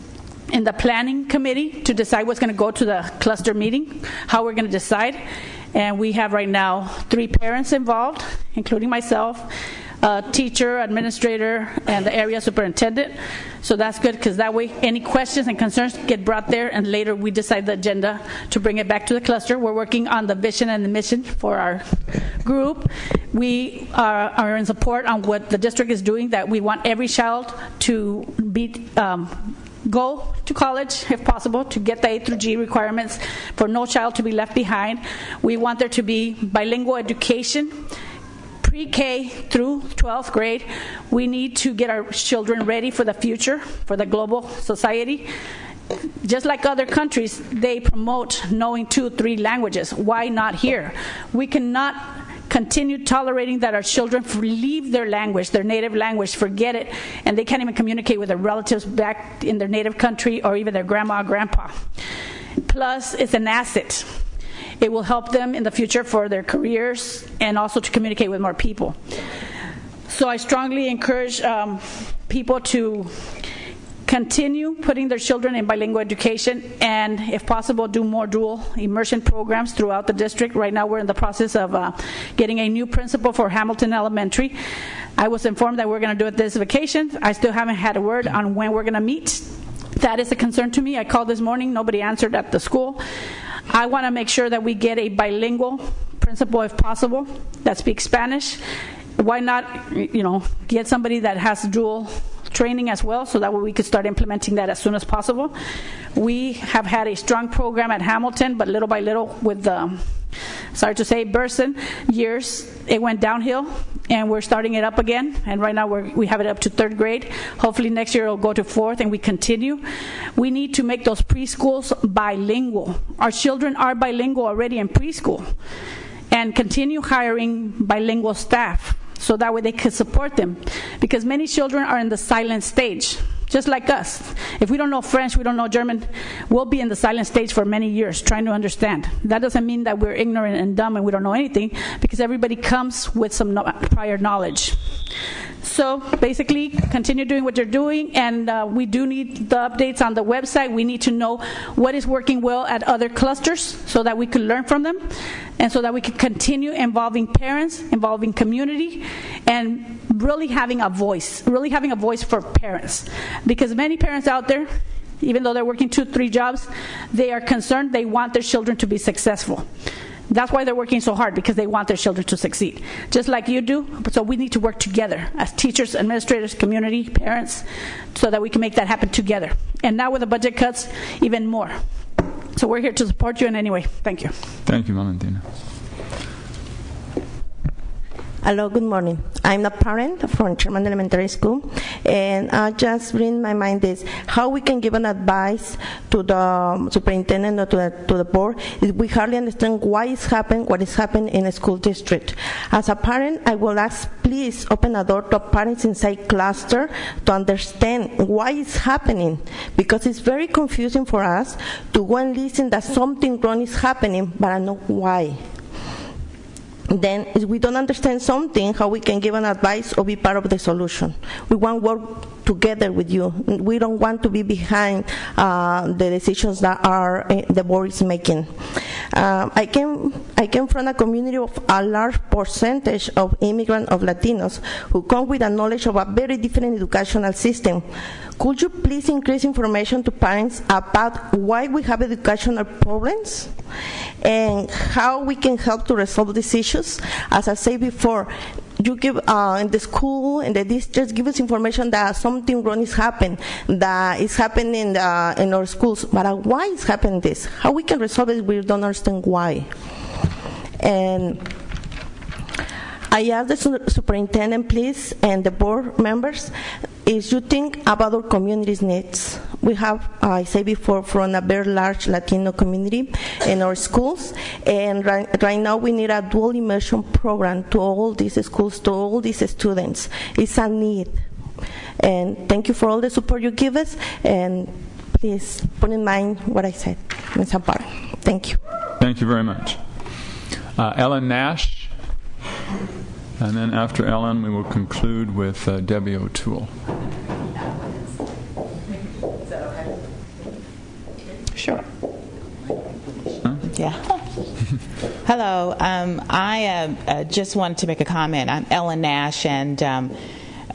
in the planning committee to decide what's going to go to the cluster meeting, how we're going to decide. And we have right now 3 parents involved, including myself, a teacher, administrator, and the area superintendent. So that's good, because that way any questions and concerns get brought there, and later we decide the agenda to bring it back to the cluster. We're working on the vision and the mission for our group. We are in support on what the district is doing, that we want every child to go to college, if possible, to get the A through G requirements, for no child to be left behind. We want there to be bilingual education, pre-K through 12th grade. We need to get our children ready for the future, for the global society. Just like other countries, they promote knowing 2-3 languages. Why not here? We cannot continue tolerating that our children leave their language, their native language, forget it, and they can't even communicate with their relatives back in their native country or even their grandma or grandpa. Plus, it's an asset. It will help them in the future for their careers and also to communicate with more people. So I strongly encourage people to continue putting their children in bilingual education, and if possible, do more dual immersion programs throughout the district. Right now we're in the process of getting a new principal for Hamilton Elementary. I was informed that we're going to do it this vacation. I still haven't had a word on when we're going to meet. That is a concern to me. I called this morning, nobody answered at the school. I want to make sure that we get a bilingual principal, if possible, that speaks Spanish. Why not, get somebody that has dual training as well, so that way we could start implementing that as soon as possible. We have had a strong program at Hamilton, but little by little with the, sorry to say, Burson years, it went downhill, and we're starting it up again, and right now we have it up to 3rd grade. Hopefully next year it'll go to 4th, and we continue. We need to make those preschools bilingual. Our children are bilingual already in preschool, and continue hiring bilingual staff, so that way they can support them. Because many children are in the silent stage, just like us. If we don't know French, we don't know German, we'll be in the silent stage for many years trying to understand. That doesn't mean that we're ignorant and dumb and we don't know anything, because everybody comes with some prior knowledge. So basically, continue doing what you're doing, and we do need the updates on the website. We need to know what is working well at other clusters so that we can learn from them, and so that we can continue involving parents, involving community, and really having a voice for parents. Because many parents out there, even though they're working 2-3 jobs, they are concerned. They want their children to be successful. That's why they're working so hard, because they want their children to succeed, just like you do. So we need to work together as teachers, administrators, community, parents, so that we can make that happen together. And now with the budget cuts, even more. So we're here to support you in any way. Thank you.
Thank you, Valentina.
Hello, good morning. I'm a parent from Sherman Elementary School, and I just bring in my mind this, how we can give an advice to the superintendent or to the board is we hardly understand what is happening in a school district. As a parent, I will ask, please open a door to parents inside cluster to understand why it's happening, because it's very confusing for us to go and listen that something wrong is happening, but I know why. Then, if we don't understand something, how we can give an advice or be part of the solution. We want to work together with you. We don't want to be behind the decisions that the board is making. I came from a community of a large percentage of immigrants, of Latinos, who come with a knowledge of a very different educational system. Could you please increase information to parents about why we have educational problems and how we can help to resolve these issues? As I said before, you give in the school and the districts give us information that something wrong is happening, that is happening in our schools. But why is happening this? How we can resolve it? We don't understand why. And I ask the superintendent, please, and the board members, is you think about our community's needs. We have, I say before, from a very large Latino community in our schools, and right now we need a dual immersion program to all these schools, to all these students. It's a need. And thank you for all the support you give us, and please put in mind what I said, Ms. Amparo. Thank you.
Thank you very much. Ellen Nash. And then after Ellen, we will conclude with Debbie O'Toole.
Is that okay? Sure.
Huh?
Yeah. Hello. I just wanted to make a comment. I'm Ellen Nash, and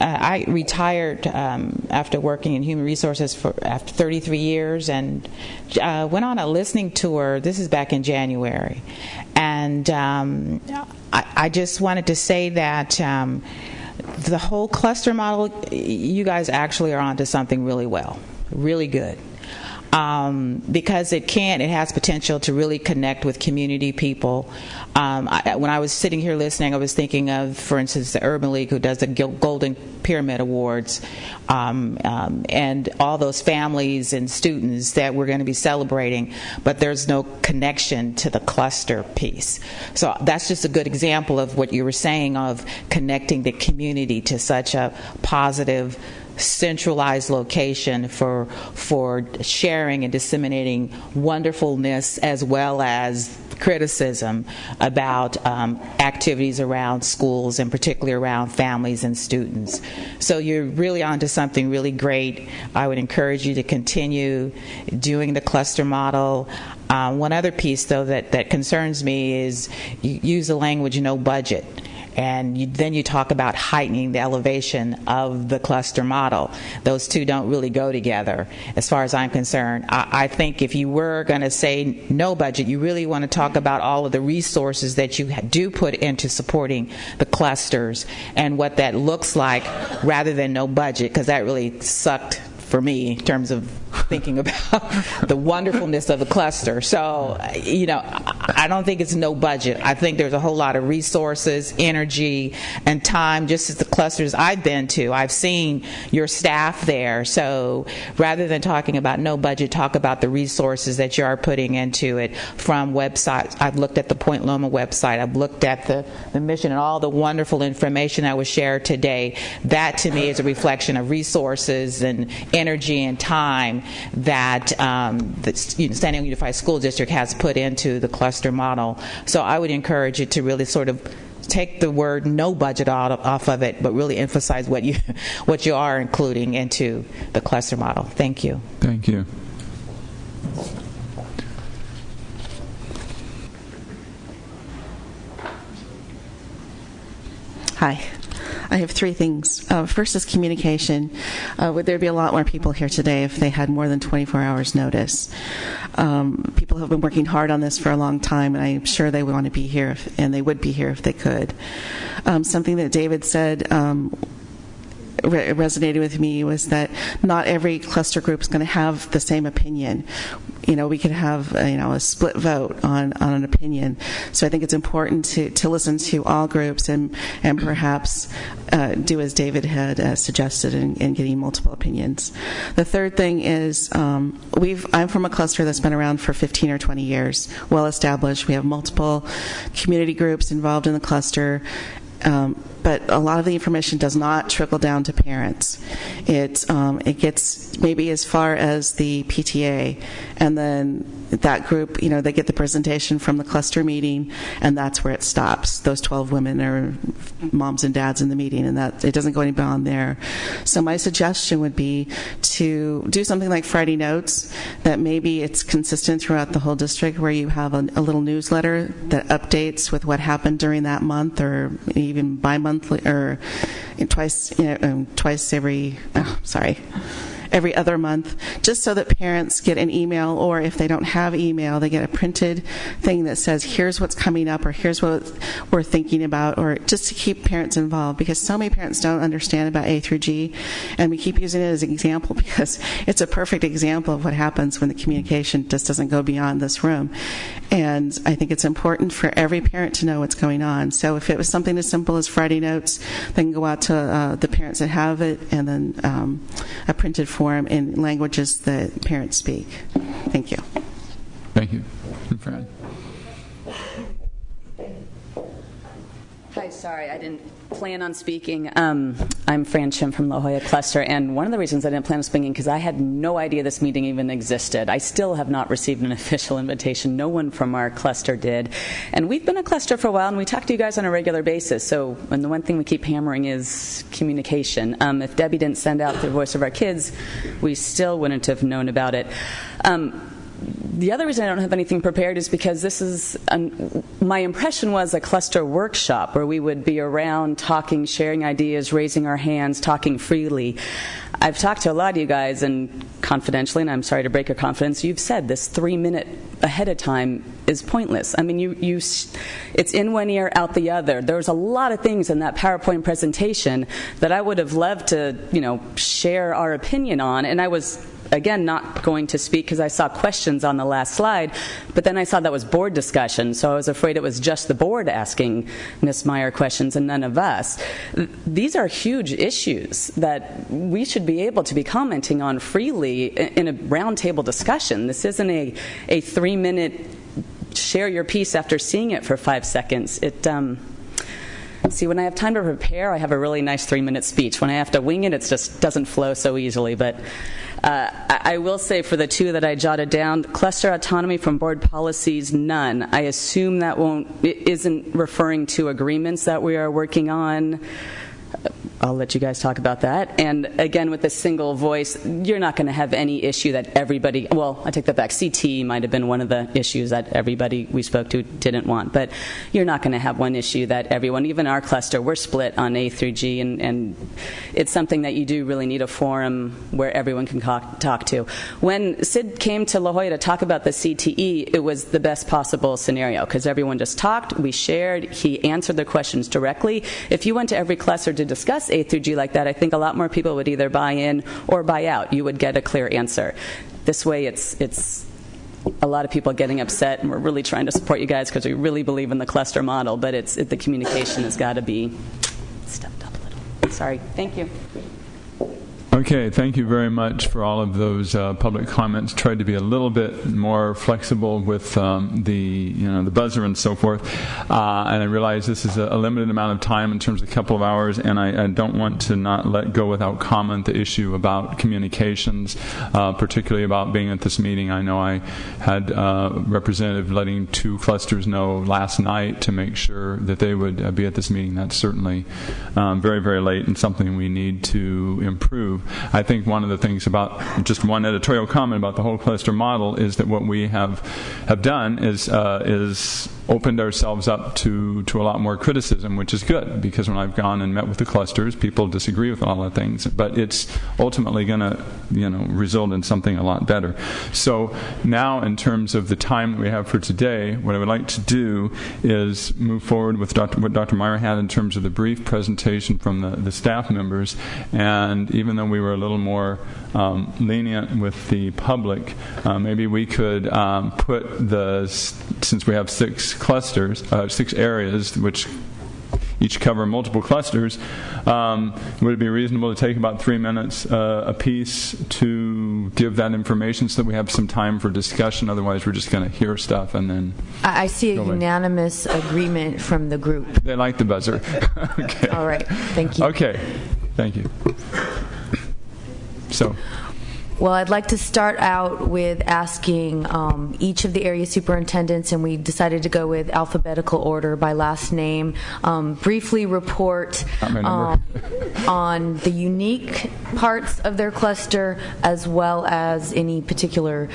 I retired after working in human resources after 33 years, and went on a listening tour. This is back in January. And I just wanted to say that the whole cluster model, you guys actually are onto something really good. Because it has potential to really connect with community people. When I was sitting here listening, I was thinking of, for instance, the Urban League, who does the Golden Pyramid Awards, and all those families and students that we're going to be celebrating, but there's no connection to the cluster piece. So that's just a good example of what you were saying, of connecting the community to such a positive, centralized location for sharing and disseminating wonderfulness as well as criticism about activities around schools, and particularly around families and students. So you're really onto something really great. I would encourage you to continue doing the cluster model. One other piece, though, that concerns me is you use the language "no budget." And then you talk about heightening the elevation of the cluster model. Those two don't really go together, as far as I'm concerned. I think if you were going to say no budget, you really want to talk about all of the resources that you do put into supporting the clusters and what that looks like, rather than no budget, because that really sucked for me in terms of thinking about the wonderfulness of the cluster. So, I don't think it's no budget. I think there's a whole lot of resources, energy, and time. Just as the clusters I've been to, I've seen your staff there. So rather than talking about no budget, talk about the resources that you are putting into it, from websites. I've looked at the Point Loma website. I've looked at the mission and all the wonderful information that was shared today. That, to me, is a reflection of resources and energy and time that San Diego Unified School District has put into the cluster model. So I would encourage you to really sort of take the word no budget off of it, but really emphasize what you are including into the cluster model. Thank you.
Thank you.
Hi. I have three things. First is communication. Would there be a lot more people here today if they had more than 24 hours notice? People have been working hard on this for a long time, and I'm sure they want to be here, and they would be here if they could. Something that David said resonated with me was that not every cluster group is going to have the same opinion. We could have a split vote on an opinion. So I think it's important to listen to all groups and perhaps do as David had suggested in getting multiple opinions. The third thing is I'm from a cluster that's been around for 15 or 20 years, well established. We have multiple community groups involved in the cluster. But a lot of the information does not trickle down to parents. It gets maybe as far as the PTA, and then that group, they get the presentation from the cluster meeting, and that's where it stops. Those 12 women are moms and dads in the meeting, and that it doesn't go any beyond there. So my suggestion would be to do something like Friday Notes, that maybe it's consistent throughout the whole district, where you have a little newsletter that updates with what happened during that month, or even bi-monthly, or every other month, just so that parents get an email, or if they don't have email, they get a printed thing that says, here's what's coming up, or here's what we're thinking about, or just to keep parents involved, because so many parents don't understand about A through G, and we keep using it as an example because it's a perfect example of what happens when the communication just doesn't go beyond this room. And I think it's important for every parent to know what's going on. So if it was something as simple as Friday Notes, they can go out to the parents that have it, and then a printed form in languages that parents speak. Thank you.
Thank you. Fran.
Hi, sorry, I didn't plan on speaking. I'm Fran Chim from La Jolla Cluster, and one of the reasons I didn't plan on speaking because I had no idea this meeting even existed. I still have not received an official invitation. No one from our cluster did. And we've been a cluster for a while, and we talk to you guys on a regular basis. And the one thing we keep hammering is communication. If Debbie didn't send out the Voice of Our Kids, we still wouldn't have known about it. The other reason I don't have anything prepared is because this is, my impression was a cluster workshop where we would be around talking, sharing ideas, raising our hands, talking freely. I've talked to a lot of you guys, and confidentially, and I'm sorry to break your confidence, you've said this 3-minute ahead of time is pointless. I mean, it's in one ear, out the other. There's a lot of things in that PowerPoint presentation that I would have loved to, share our opinion on, and I was again not going to speak because I saw questions on the last slide, but then I saw that was board discussion, so I was afraid it was just the board asking Ms. Meyer questions and none of us. These are huge issues that we should be able to be commenting on freely in a roundtable discussion. This isn't a 3-minute share your piece after seeing it for 5 seconds. See, when I have time to prepare, I have a really nice 3-minute speech. When I have to wing it, it just doesn't flow so easily. But I will say for the two that I jotted down, cluster autonomy from board policies, none. I assume that isn't referring to agreements that we are working on. I'll let you guys talk about that. And again, with the single voice, you're not going to have any issue that everybody, well, I take that back. CT might have been one of the issues that everybody we spoke to didn't want. But you're not going to have one issue that everyone, even our cluster, we're split on A through G. And it's something that you do really need a forum where everyone can talk to. When Sid came to La Jolla to talk about the CTE, it was the best possible scenario because everyone just talked, we shared, he answered the questions directly. If you went to every cluster to discuss A through G like that, I think a lot more people would either buy in or buy out. You would get a clear answer. This way, it's a lot of people getting upset, and we're really trying to support you guys because we really believe in the cluster model, but the communication has got to be stepped up a little. Sorry. Thank you.
Okay, thank you very much for all of those public comments. Tried to be a little bit more flexible with the buzzer and so forth. And I realize this is a limited amount of time in terms of a couple of hours, and I don't want to not let go without comment the issue about communications, particularly about being at this meeting. I know I had a representative letting 2 clusters know last night to make sure that they would be at this meeting. That's certainly very, very late and something we need to improve. I think one of the things about, just one editorial comment about the whole cluster model, is that what we have done is opened ourselves up to a lot more criticism, which is good, because when I've gone and met with the clusters, people disagree with all the things, but it's ultimately going to result in something a lot better. So now, in terms of the time that we have for today, what I would like to do is move forward with what Dr. Meyer had in terms of the brief presentation from the staff members, and even though we were a little more lenient with the public, maybe we could put since we have 6 clusters, 6 areas, which each cover multiple clusters, would it be reasonable to take about 3 minutes a piece to give that information so that we have some time for discussion? Otherwise, we're just going to hear stuff and then...
I see a unanimous agreement from the group.
They like the buzzer. Okay.
All right. Thank you.
Okay. Thank you. So...
Well, I'd like to start out with asking each of the area superintendents, and we decided to go with alphabetical order by last name, briefly report on the unique parts of their cluster, as well as any particular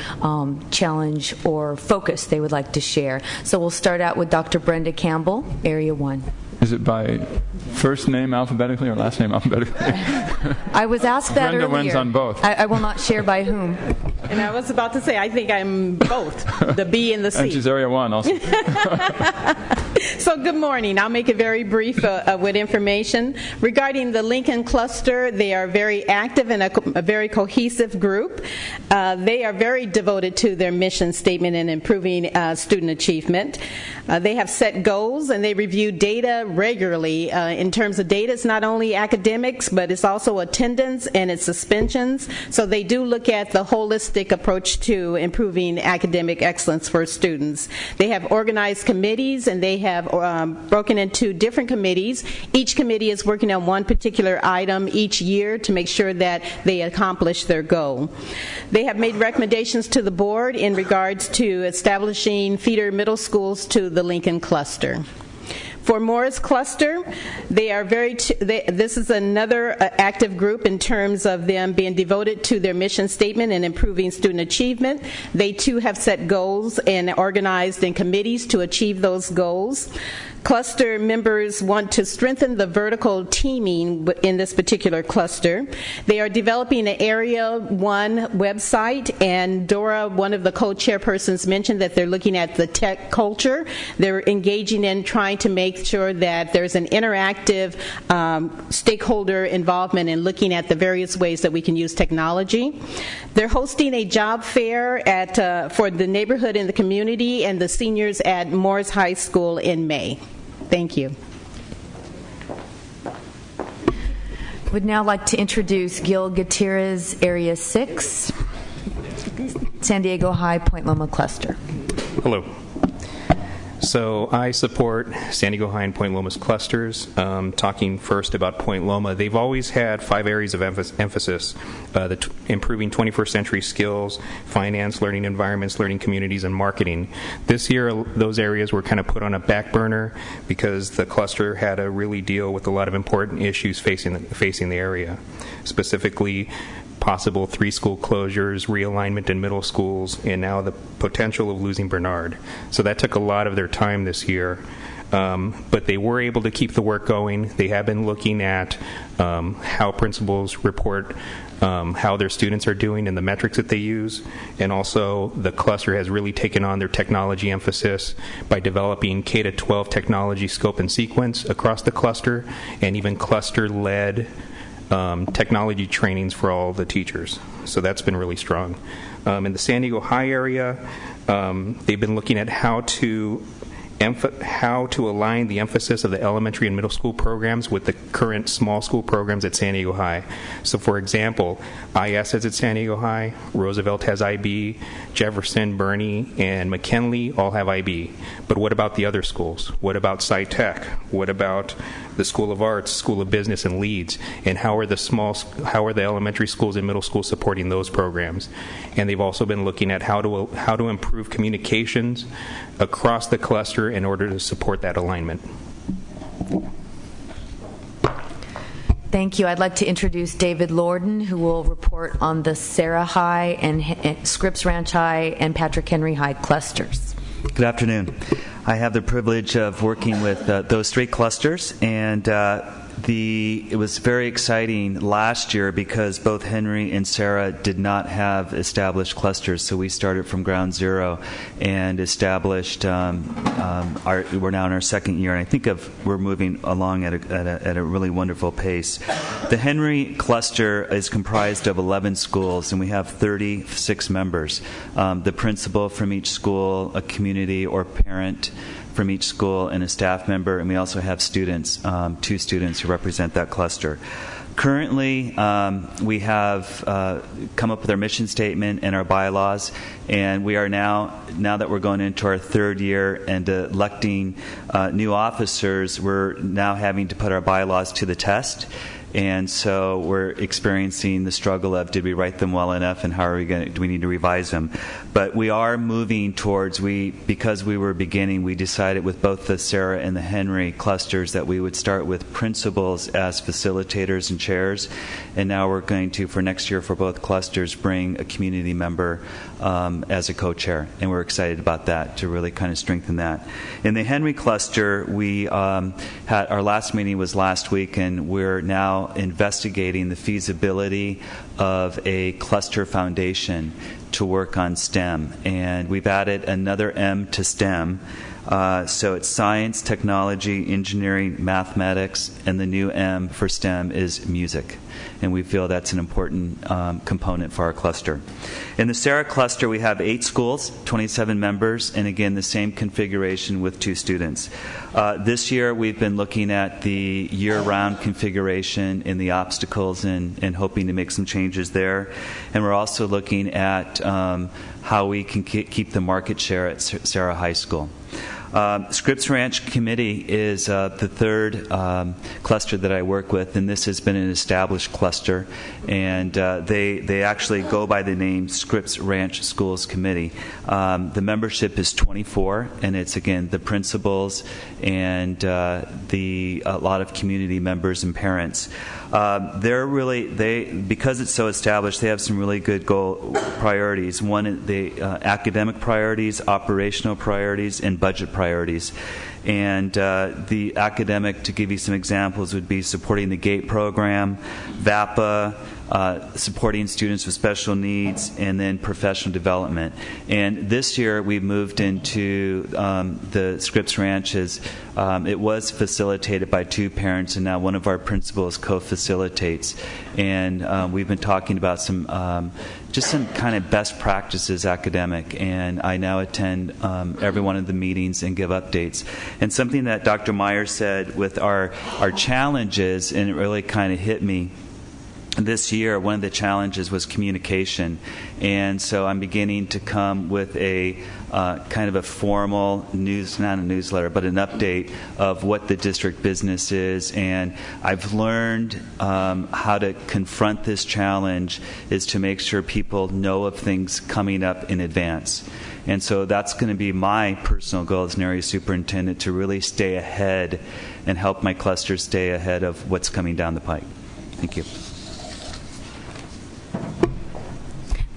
challenge or focus they would like to share. So we'll start out with Dr. Brenda Campbell, Area 1.
Is it by first name alphabetically or last name alphabetically?
I was asked that
Brenda
earlier.
wins on both.
I will not share by whom.
And I was about to say, I think I'm both, the B and the C.
And she's Area 1 also.
So good morning. I'll make it very brief with information. Regarding the Lincoln cluster, they are very active and a very cohesive group. They are very devoted to their mission statement in improving student achievement. They have set goals and they review data regularly. In terms of data, it's not only academics, but it's also attendance and it's suspensions. So they do look at the holistic approach to improving academic excellence for students. They have organized committees and they have broken into different committees. Each committee is working on one particular item each year to make sure that they accomplish their goal. They have made recommendations to the board in regards to establishing feeder middle schools to the Lincoln cluster. For Morris Cluster, they are this is another active group in terms of them being devoted to their mission statement and improving student achievement. They too have set goals and organized in committees to achieve those goals. Cluster members want to strengthen the vertical teaming in this particular cluster. They are developing an Area 1 website, and Dora, one of the co-chairpersons, mentioned that they're looking at the tech culture. They're engaging in trying to make sure that there's an interactive stakeholder involvement in looking at the various ways that we can use technology. They're hosting a job fair for the neighborhood and the community and the seniors at Morris High School in May. Thank you.
Would now like to introduce Gil Gutierrez, Area 6, San Diego High, Point Loma Cluster.
Hello. So I support San Diego High and Point Loma's clusters. Talking first about Point Loma, they've always had 5 areas of emphasis: improving 21st century skills, finance, learning environments, learning communities, and marketing. This year, those areas were kind of put on a back burner because the cluster had to really deal with a lot of important issues facing the area, specifically possible 3 school closures, realignment in middle schools, and now the potential of losing Bernard. So that took a lot of their time this year. But they were able to keep the work going. They have been looking at how principals report how their students are doing and the metrics that they use. And also the cluster has really taken on their technology emphasis by developing K-12 technology scope and sequence across the cluster, and even cluster-led technology trainings for all the teachers. So that's been really strong. In the San Diego High area, they've been looking at how to align the emphasis of the elementary and middle school programs with the current small school programs at San Diego High. So for example, IS is at San Diego High, Roosevelt has IB, Jefferson, Bernie, and McKinley all have IB. But what about the other schools? What about SciTech? What about the School of Arts, School of Business, and Leeds? And how are the elementary schools and middle schools supporting those programs? And they've also been looking at how to improve communications across the cluster in order to support that alignment.
Thank you. I'd like to introduce David Lorden, who will report on the Sarah High and Scripps Ranch High and Patrick Henry High clusters.
Good afternoon. I have the privilege of working with those 3 clusters, and it was very exciting last year because both Henry and Sarah did not have established clusters, so we started from ground zero and established. We're now in our 2nd year, and I think we're moving along at a really wonderful pace. The Henry cluster is comprised of 11 schools, and we have 36 members. The principal from each school, a community or parent from each school, and a staff member, and we also have students, 2 students who represent that cluster. Currently, we have come up with our mission statement and our bylaws, and we are now that we're going into our 3rd year and electing new officers, we're now having to put our bylaws to the test. And so we're experiencing the struggle of, did we write them well enough, and do we need to revise them? But we are moving towards, because we were beginning, we decided with both the Sarah and the Henry clusters that we would start with principals as facilitators and chairs. And now we're going to, for next year for both clusters, bring a community member as a co-chair. And we're excited about that, to really kind of strengthen that. In the Henry cluster, we had our last meeting was last week, and we're now investigating the feasibility of a cluster foundation to work on STEM. And we've added another M to STEM. So it's science, technology, engineering, mathematics, and the new M for STEM is music. And we feel that's an important component for our cluster. In the Sarah cluster, we have 8 schools, 27 members, and again, the same configuration with 2 students. This year, we've been looking at the year-round configuration and the obstacles and hoping to make some changes there. And we're also looking at how we can keep the market share at Sarah High School. Scripps Ranch Committee is the 3rd cluster that I work with, and this has been an established cluster, and they actually go by the name Scripps Ranch Schools Committee. The membership is 24, and it's, again, the principals and a lot of community members and parents. Because it's so established, they have some really good goal priorities. One, the academic priorities, operational priorities, and budget priorities. And the academic, to give you some examples, would be supporting the GATE program, VAPA, supporting students with special needs, and then professional development. And this year we've moved into the Scripps Ranches. It was facilitated by 2 parents, and now one of our principals co-facilitates. And we've been talking about some kind of best practices academic, and I now attend every one of the meetings and give updates. And something that Dr. Meyer said with our challenges, and it really kind of hit me this year, one of the challenges was communication. And so I'm beginning to come with a kind of a formal not a newsletter, but an update of what the district business is. And I've learned how to confront this challenge is to make sure people know of things coming up in advance. And so that's going to be my personal goal as an area superintendent, to really stay ahead and help my cluster stay ahead of what's coming down the pike. Thank you.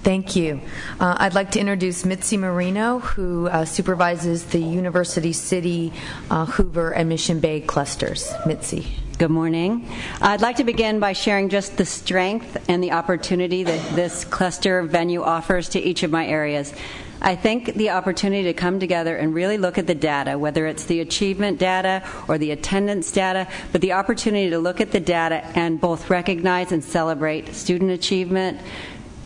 Thank you. I'd like to introduce Mitzi Marino, who supervises the University City, Hoover, and Mission Bay clusters. Mitzi.
Good morning. I'd like to begin by sharing just the strength and the opportunity that this cluster venue offers to each of my areas. I think the opportunity to come together and really look at the data, whether it's the achievement data or the attendance data, but the opportunity to look at the data and both recognize and celebrate student achievement,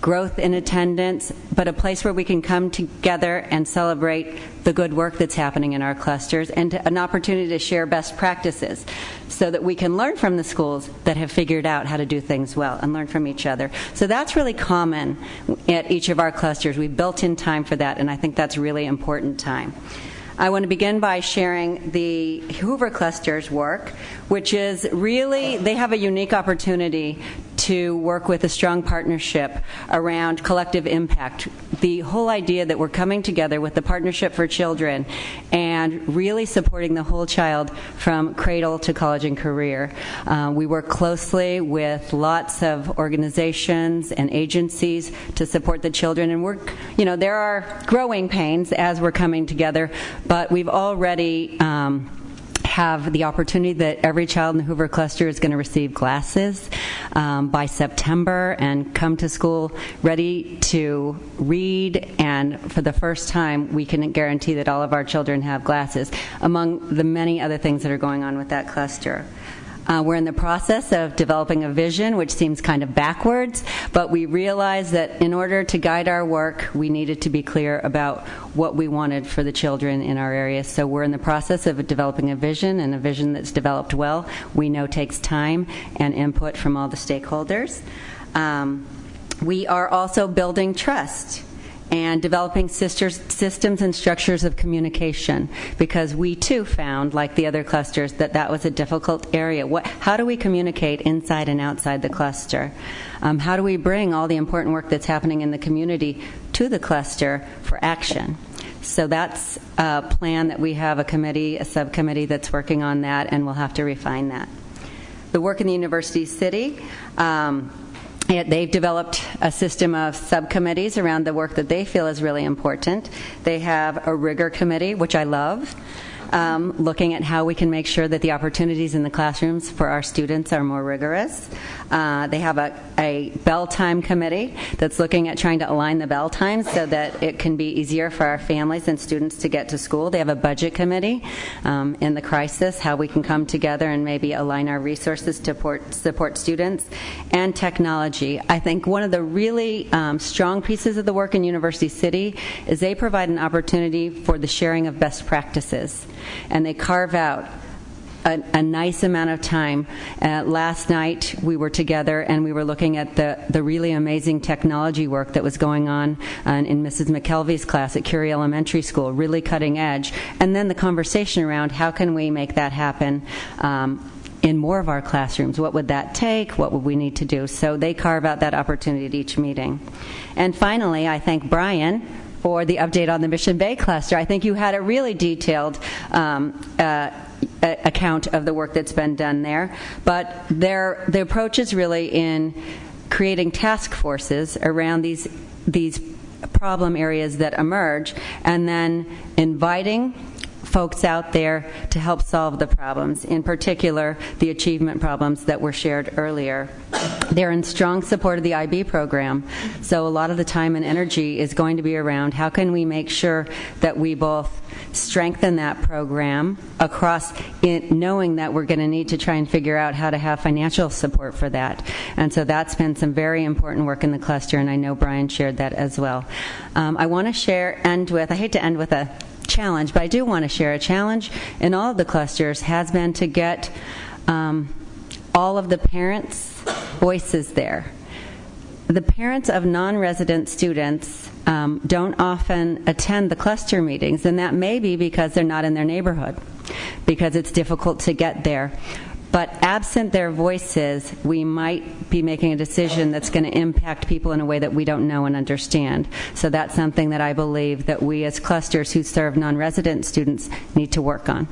growth in attendance, but a place where we can come together and celebrate the good work that's happening in our clusters, and an opportunity to share best practices so that we can learn from the schools that have figured out how to do things well and learn from each other. So that's really common at each of our clusters. We've built in time for that, and I think that's really important time. I want to begin by sharing the Hoover cluster's work, which is really, they have a unique opportunity to work with a strong partnership around collective impact. The whole idea that we're coming together with the Partnership for Children and really supporting the whole child from cradle to college and career. We work closely with lots of organizations and agencies to support the children, and there are growing pains as we're coming together, but we've already have the opportunity that every child in the Hoover Cluster is going to receive glasses by September and come to school ready to read, and for the first time we can guarantee that all of our children have glasses, among the many other things that are going on with that cluster. We're in the process of developing a vision, which seems kind of backwards, but we realized that in order to guide our work, we needed to be clear about what we wanted for the children in our area. So we're in the process of developing a vision, and a vision that's developed well, we know takes time and input from all the stakeholders. We are also building trust and developing systems and structures of communication, because we too found, like the other clusters, that was a difficult area. How do we communicate inside and outside the cluster? How do we bring all the important work that's happening in the community to the cluster for action? So that's a plan that we have a subcommittee that's working on that, and we'll have to refine that. The work in the University City, they've developed a system of subcommittees around the work that they feel is really important. They have a rigor committee, which I love, looking at how we can make sure that the opportunities in the classrooms for our students are more rigorous. They have a bell time committee that's looking at trying to align the bell times so that it can be easier for our families and students to get to school. They have a budget committee in the crisis, how we can come together and maybe align our resources to support students. And technology. I think one of the really strong pieces of the work in University City is they provide an opportunity for the sharing of best practices, and they carve out a nice amount of time. Last night we were together and we were looking at the really amazing technology work that was going on in Mrs. McKelvey's class at Curie Elementary School, really cutting edge. And then the conversation around how can we make that happen in more of our classrooms. What would that take? What would we need to do? So they carve out that opportunity at each meeting. And finally, I thank Brian for the update on the Mission Bay cluster. I think you had a really detailed account of the work that's been done there, but the approach is really in creating task forces around these problem areas that emerge, and then inviting folks out there to help solve the problems, in particular the achievement problems that were shared earlier. They're in strong support of the IB program, so a lot of the time and energy is going to be around how can we make sure that we both strengthen that program across it, knowing that we're going to need to try and figure out how to have financial support for that. And so that's been some very important work in the cluster, and I know Brian shared that as well. I want to I hate to end with a challenge, but I do want to share a challenge in all of the clusters has been to get all of the parents' voices there. The parents of non-resident students don't often attend the cluster meetings, and that may be because they're not in their neighborhood, because it's difficult to get there. But absent their voices, we might be making a decision that's going to impact people in a way that we don't know and understand. So that's something that I believe that we as clusters who serve non-resident students need to work on.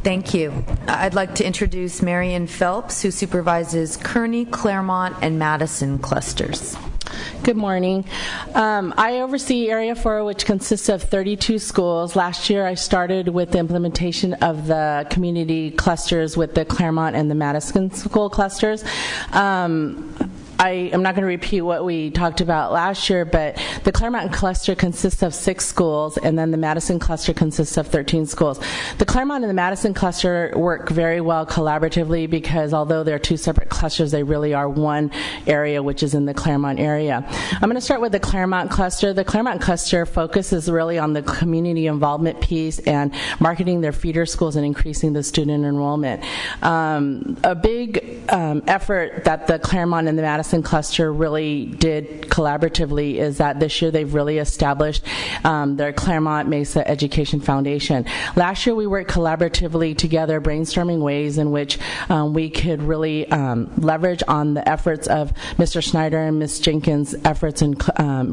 Thank you. I'd like to introduce Marion Phelps, who supervises Kearney, Claremont, and Madison clusters.
Good morning. I oversee Area 4, which consists of 32 schools. Last year I started with the implementation of the community clusters with the Claremont and the Madison school clusters. I am not going to repeat what we talked about last year, but the Claremont cluster consists of 6 schools, and then the Madison cluster consists of 13 schools. The Claremont and the Madison cluster work very well collaboratively because although they're 2 separate clusters, they really are one area, which is in the Claremont area. I'm going to start with the Claremont cluster. The Claremont cluster focuses really on the community involvement piece and marketing their feeder schools and increasing the student enrollment. A big effort that the Claremont and the Madison Madison cluster really did collaboratively is that this year they've really established their Claremont Mesa Education Foundation. Last year we worked collaboratively together, brainstorming ways in which we could really leverage on the efforts of Mr. Snyder and Ms. Jenkins' efforts in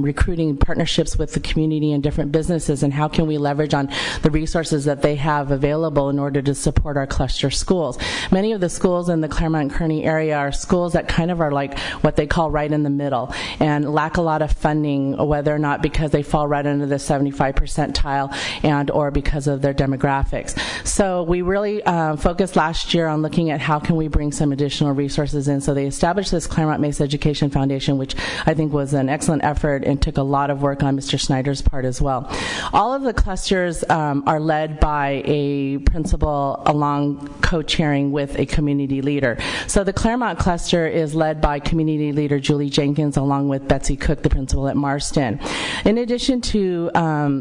recruiting partnerships with the community and different businesses, and how can we leverage on the resources that they have available in order to support our cluster schools. Many of the schools in the Claremont-Kearney area are schools that kind of are like what they call right in the middle and lack a lot of funding, whether or not because they fall right under the 75 percentile and or because of their demographics. So we really focused last year on looking at how can we bring some additional resources in. So they established this Claremont Mesa Education Foundation, which I think was an excellent effort and took a lot of work on Mr. Snyder's part as well. All of the clusters are led by a principal along co-chairing with a community leader. So the Claremont cluster is led by community leader Julie Jenkins along with Betsy Cook, the principal at Marston. In addition to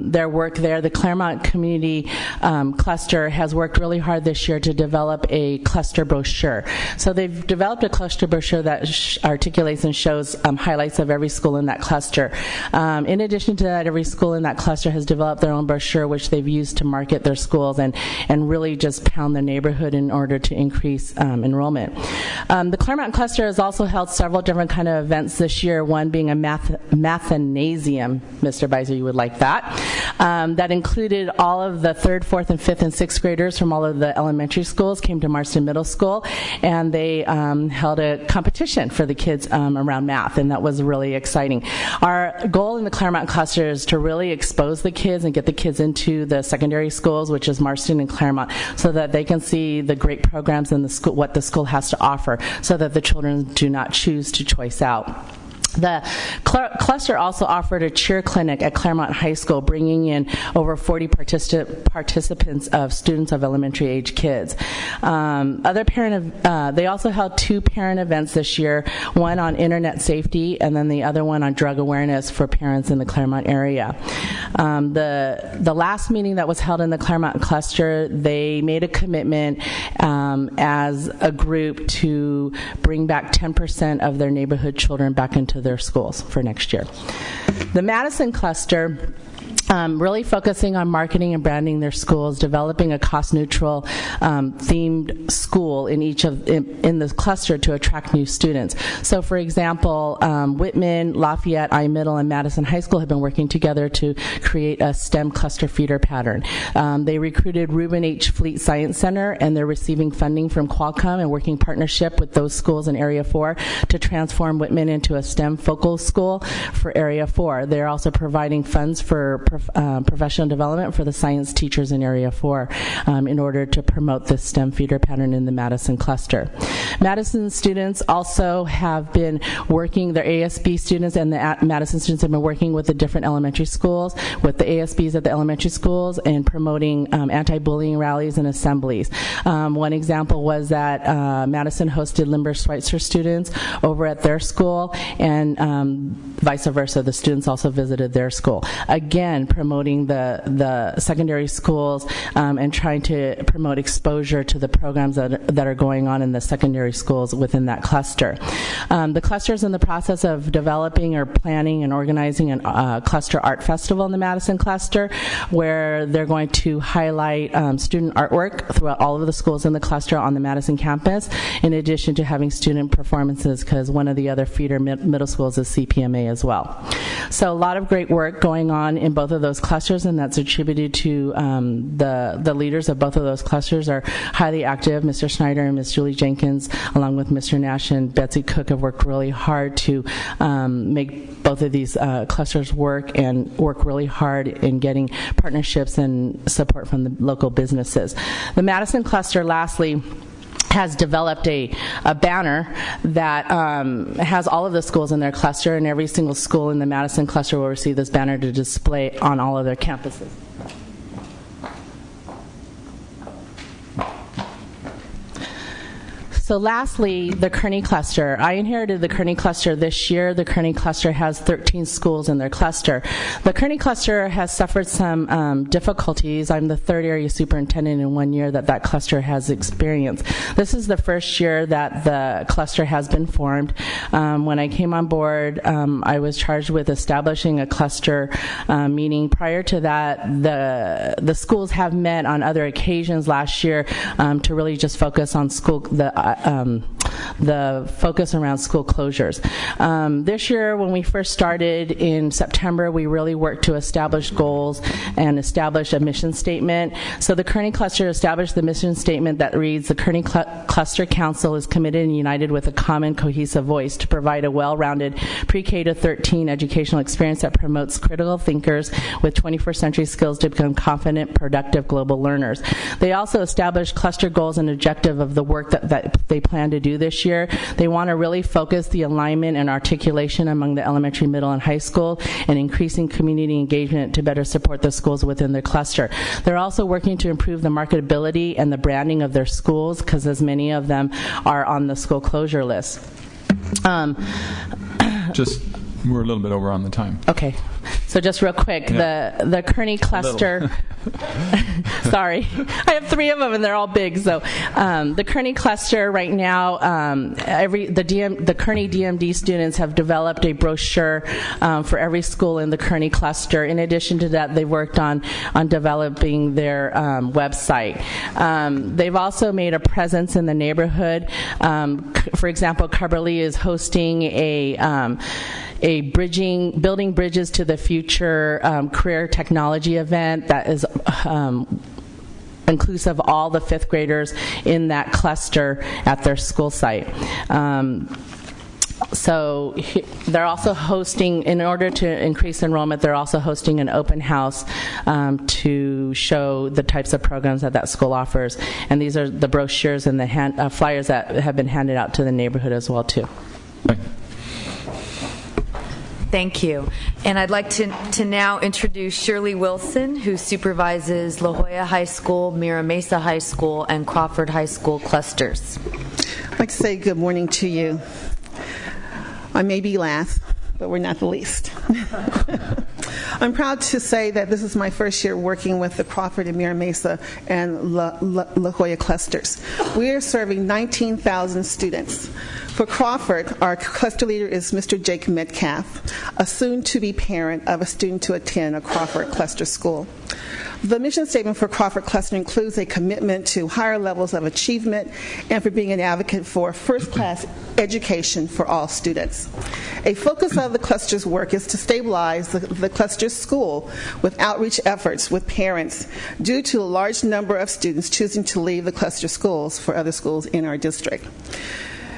their work there, the Claremont community cluster has worked really hard this year to develop a cluster brochure. So they've developed a cluster brochure that articulates and shows highlights of every school in that cluster. In addition to that, every school in that cluster has developed their own brochure, which they've used to market their schools and really just pound the neighborhood in order to increase enrollment. The Claremont cluster has also held several different kind of events this year, one being a mathanasium. Mr. Beiser, you would like that. That included all of the 3rd, 4th, and 5th and 6th graders from all of the elementary schools came to Marston Middle School, and they held a competition for the kids around math, and that was really exciting. Our goal in the Claremont cluster is to really expose the kids and get the kids into the secondary schools, which is Marston and Claremont, so that they can see the great programs in the school, what the school has to offer, so that the children do not choose to choice out. The cluster also offered a cheer clinic at Claremont High School, bringing in over 40 participants of students of elementary age kids. They also held 2 parent events this year, one on internet safety and then the other one on drug awareness for parents in the Claremont area. The last meeting that was held in the Claremont cluster, they made a commitment as a group to bring back 10% of their neighborhood children back into their schools for next year. The Madison cluster really focusing on marketing and branding their schools, developing a cost-neutral themed school in the cluster to attract new students. So, for example, Whitman, Lafayette, I-Middle, and Madison High School have been working together to create a STEM cluster feeder pattern. They recruited Reuben H. Fleet Science Center, and they're receiving funding from Qualcomm and working partnership with those schools in Area 4 to transform Whitman into a STEM focal school for Area 4. They're also providing funds for professional development for the science teachers in Area 4 in order to promote this STEM feeder pattern in the Madison cluster. Madison students also have been working, their ASB students and the Madison students have been working with the different elementary schools, with the ASBs at the elementary schools, and promoting anti-bullying rallies and assemblies. One example was that Madison hosted Limber Schweitzer students over at their school, and vice versa. The students also visited their school. Again, promoting the secondary schools and trying to promote exposure to the programs that are going on in the secondary schools within that cluster. The cluster is in the process of developing or planning and organizing a cluster art festival in the Madison cluster, where they're going to highlight student artwork throughout all of the schools in the cluster on the Madison campus, in addition to having student performances, because one of the other feeder middle schools is CPMA as well. So a lot of great work going on in both of those clusters, and that's attributed to the leaders of both of those clusters are highly active. Mr. Snyder and Ms. Julie Jenkins, along with Mr. Nash and Betsy Cook, have worked really hard to make both of these clusters work, and work really hard in getting partnerships and support from the local businesses. The Madison cluster, lastly, has developed a banner that has all of the schools in their cluster, and every single school in the Madison cluster will receive this banner to display on all of their campuses. So lastly, the Kearney cluster. I inherited the Kearney cluster this year. The Kearney cluster has 13 schools in their cluster. The Kearney cluster has suffered some difficulties. I'm the third area superintendent in 1 year that cluster has experienced. This is the first year that the cluster has been formed. When I came on board, I was charged with establishing a cluster meeting. Prior to that, the schools have met on other occasions last year to really just focus on the focus around school closures. This year, when we first started in September, we really worked to establish goals and establish a mission statement. So the Kearney cluster established the mission statement that reads, the Kearney Cluster Council is committed and united with a common cohesive voice to provide a well-rounded pre-K to 13 educational experience that promotes critical thinkers with 21st century skills to become confident, productive global learners. They also established cluster goals and objective of the work that they plan to do this year. They want to really focus the alignment and articulation among the elementary, middle, and high school and increasing community engagement to better support the schools within their cluster. They're also working to improve the marketability and the branding of their schools because as many of them are on the school closure list.
We're a little bit over on the time.
Okay. So just real quick, the Kearney cluster, sorry, I have 3 of them and they're all big. So the Kearney cluster right now, the Kearney DMD students have developed a brochure for every school in the Kearney cluster. In addition to that, they've worked on developing their website. They've also made a presence in the neighborhood. For example, Carberly is hosting a building bridges to the future career technology event that is inclusive of all the 5th graders in that cluster at their school site. So they're also hosting, in order to increase enrollment, they're also hosting an open house to show the types of programs that school offers. And these are the brochures and the flyers that have been handed out to the neighborhood as well, too.
Thank you. And I'd like to now introduce Shirley Wilson, who supervises La Jolla High School, Mira Mesa High School, and Crawford High School clusters.
I'd like to say good morning to you. I may be last, but we're not the least. I'm proud to say that this is my first year working with the Crawford and Mira Mesa and La Jolla clusters. We are serving 19,000 students. For Crawford, our cluster leader is Mr. Jake Metcalf, a soon-to-be parent of a student to attend a Crawford cluster school. The mission statement for Crawford Cluster includes a commitment to higher levels of achievement and for being an advocate for first-class education for all students. A focus of the cluster's work is to stabilize the cluster's school with outreach efforts with parents due to a large number of students choosing to leave the cluster schools for other schools in our district.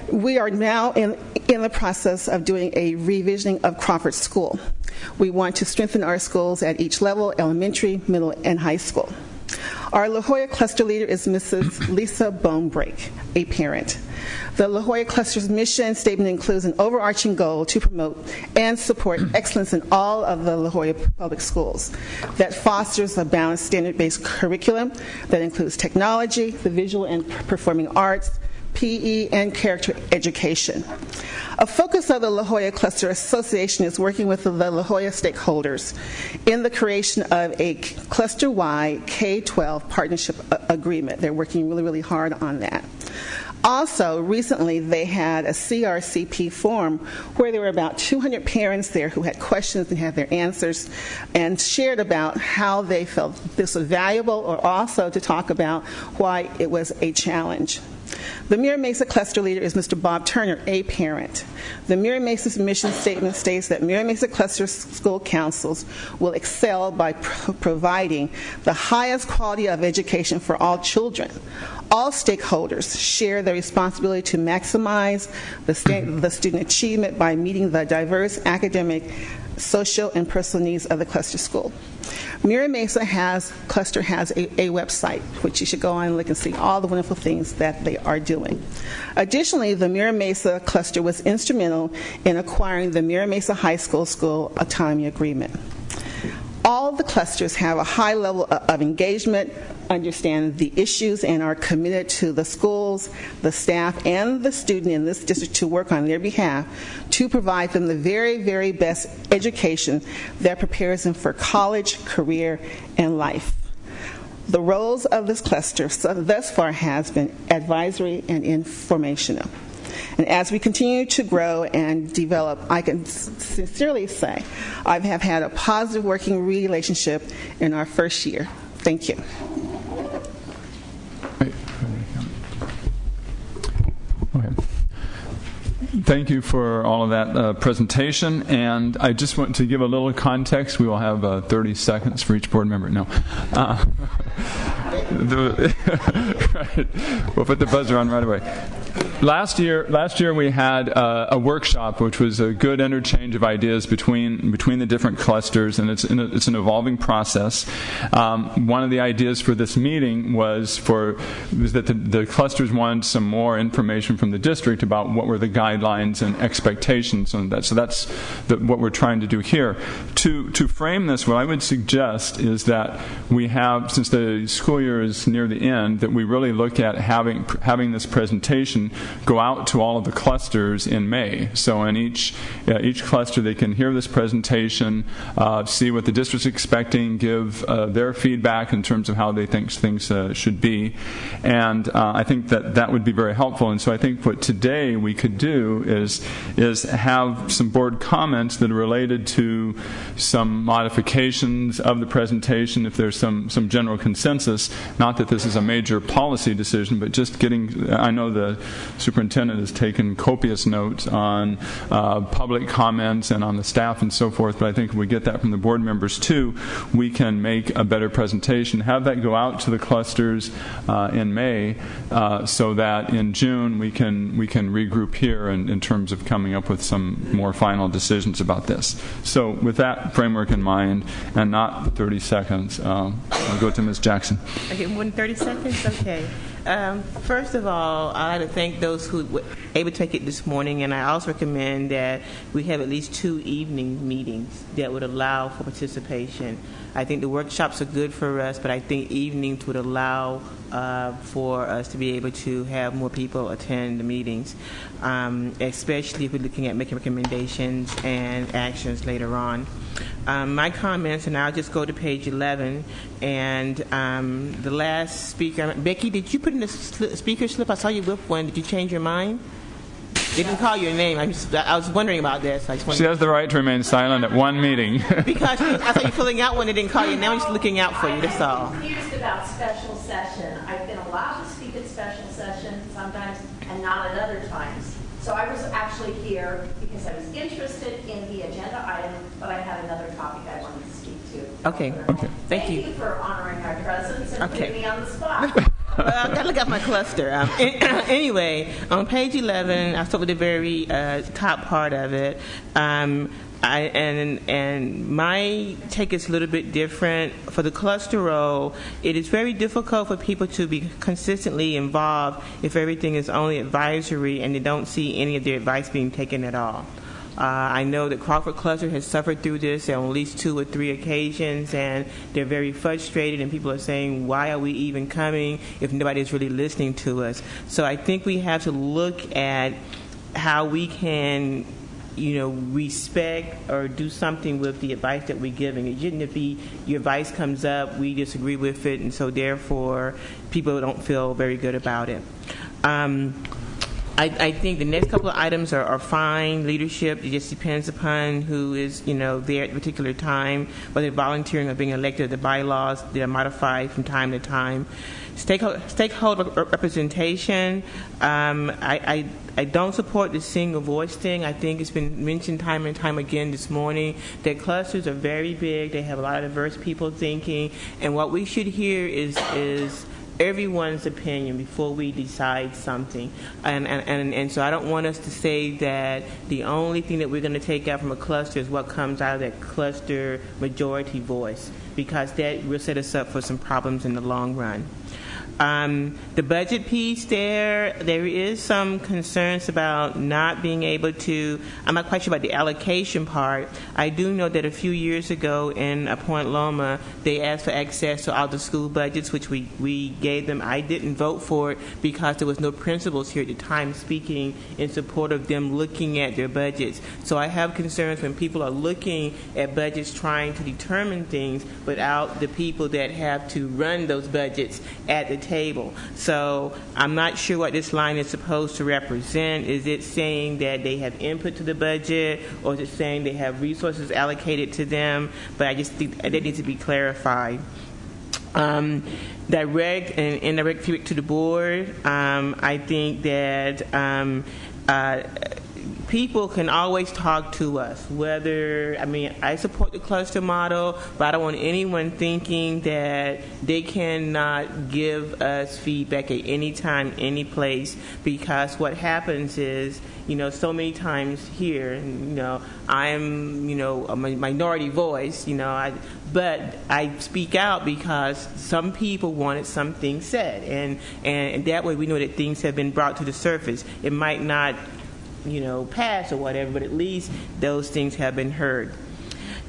We are now in the process of doing a revisioning of Crawford School. We want to strengthen our schools at each level, elementary, middle, and high school. Our La Jolla cluster leader is Mrs. Lisa Bonebrake, a parent. The La Jolla cluster's mission statement includes an overarching goal to promote and support excellence in all of the La Jolla public schools that fosters a balanced standard-based curriculum that includes technology, the visual and performing arts, PE, and character education. A focus of the La Jolla Cluster Association is working with the La Jolla stakeholders in the creation of a cluster-wide K-12 partnership agreement. They're working really, really hard on that. Also, recently they had a CRCP forum where there were about 200 parents there who had questions and had their answers and shared about how they felt this was valuable, or also to talk about why it was a challenge. The Mira Mesa cluster leader is Mr. Bob Turner, a parent. The Mira Mesa's mission statement states that Mira Mesa cluster school councils will excel by providing the highest quality of education for all children. All stakeholders share the responsibility to maximize the student achievement by meeting the diverse academic, social, and personal needs of the cluster school. Mira Mesa cluster has a website, which you should go on and look and see all the wonderful things that they are doing. Additionally, the Mira Mesa cluster was instrumental in acquiring the Mira Mesa High School autonomy agreement. All of the clusters have a high level of engagement, understand the issues, and are committed to the schools, the staff, and the student in this district to work on their behalf to provide them the very, very best education that prepares them for college, career, and life. The roles of this cluster thus far has been advisory and informational. And as we continue to grow and develop, I can sincerely say I have had a positive working relationship in our first year. Thank you.
Okay. Thank you for all of that presentation. And I just want to give a little context. We will have 30 seconds for each board member. No. Right. We'll put the buzzer on right away. Last year we had a workshop, which was a good interchange of ideas between the different clusters, and it's an evolving process. One of the ideas for this meeting was that the clusters wanted some more information from the district about what were the guidelines and expectations on that. So that's what we're trying to do here. To frame this, what I would suggest is that we have, since the school year is near the end, that we really look at having this presentation go out to all of the clusters in May. So in each cluster, they can hear this presentation, see what the district's expecting, give their feedback in terms of how they think things should be. And I think that would be very helpful. And so I think what today we could do is have some board comments that are related to some modifications of the presentation, if there's some general consensus. Not that this is a major policy decision, but just I know the superintendent has taken copious notes on public comments and on the staff and so forth, but I think if we get that from the board members too, we can make a better presentation, have that go out to the clusters in May, so that in June we can regroup here in terms of coming up with some more final decisions about this. So with that framework in mind, and not 30 seconds, I'll go to Ms. Jackson.
Okay, more than 30 seconds? Okay. First of all, I'd like to thank those who were able to take it this morning, and I also recommend that we have at least 2 evening meetings that would allow for participation. I think the workshops are good for us, but I think evenings would allow for us to be able to have more people attend the meetings, especially if we're looking at making recommendations and actions later on. My comments, and I'll just go to page 11, and the last speaker, Becky, did you put in the speaker slip? I saw you with one. Did you change your mind? They didn't call your name. I was wondering about this.
She has the right to remain silent at one meeting.
Because I saw you filling out one, they didn't call you. Now I'm just looking out for you, that's all.
I'm confused about special session. I've been allowed to speak at special session sometimes and not at other times. So I was actually here because I was interested in the agenda item, but I had another topic I wanted to speak to.
Okay. Thank you.
Thank you for honoring my presence and putting me on the spot.
Well, I've got to look at my cluster. Anyway, on page 11, I'll start with the very top part of it. And my take is a little bit different. For the cluster role, it is very difficult for people to be consistently involved if everything is only advisory and they don't see any of their advice being taken at all. I know that Crawford Cluster has suffered through this on at least 2 or 3 occasions, and they're very frustrated, and people are saying, why are we even coming if nobody's really listening to us? So I think we have to look at how we can respect or do something with the advice that we're giving. It shouldn't be your advice comes up, we disagree with it, and so therefore people don't feel very good about it. I think the next couple of items are fine. Leadership, it just depends upon who is, there at a particular time, whether volunteering or being elected. The bylaws, they're modified from time to time. Stakeholder representation, I don't support the single voice thing. I think it's been mentioned time and time again this morning that clusters are very big. They have a lot of diverse people thinking, and what we should hear is everyone's opinion before we decide something. And so I don't want us to say that the only thing that we're going to take out from a cluster is what comes out of that cluster majority voice, because that will set us up for some problems in the long run. The budget piece there is some concerns about not being able to, I'm not quite sure about the allocation part. I do know that a few years ago in Point Loma, they asked for access to all the school budgets, which we gave them. I didn't vote for it because there was no principals here at the time speaking in support of them looking at their budgets. So I have concerns when people are looking at budgets trying to determine things without the people that have to run those budgets at the table. So I'm not sure what this line is supposed to represent. Is it saying that they have input to the budget, or is it saying they have resources allocated to them? But I just think that needs to be clarified. Direct and indirect feedback to the board. I think that people can always talk to us. I support the cluster model, but I don't want anyone thinking that they cannot give us feedback at any time, any place, because what happens is, so many times here, I'm, a minority voice, but I speak out because some people wanted something said, and that way we know that things have been brought to the surface. It might not pass or whatever, but at least those things have been heard.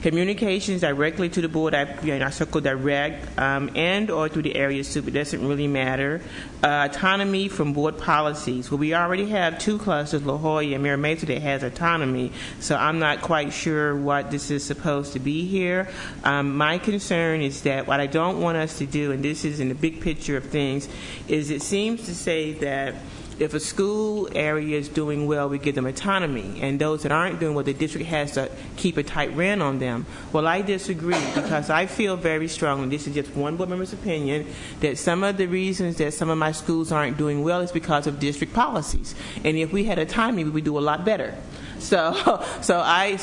Communications directly to the board, I circle direct, and or through the area soup, it doesn't really matter. Autonomy from board policies. Well, we already have 2 clusters, La Jolla and Mira Mesa, that has autonomy, so I'm not quite sure what this is supposed to be here. My concern is that what I don't want us to do, and this is in the big picture of things, is it seems to say that if a school area is doing well, we give them autonomy, and those that aren't doing well, the district has to keep a tight rein on them. Well, I disagree, because I feel very strongly, this is just one board member's opinion, that some of the reasons that some of my schools aren't doing well is because of district policies. And if we had autonomy, we would do a lot better. So I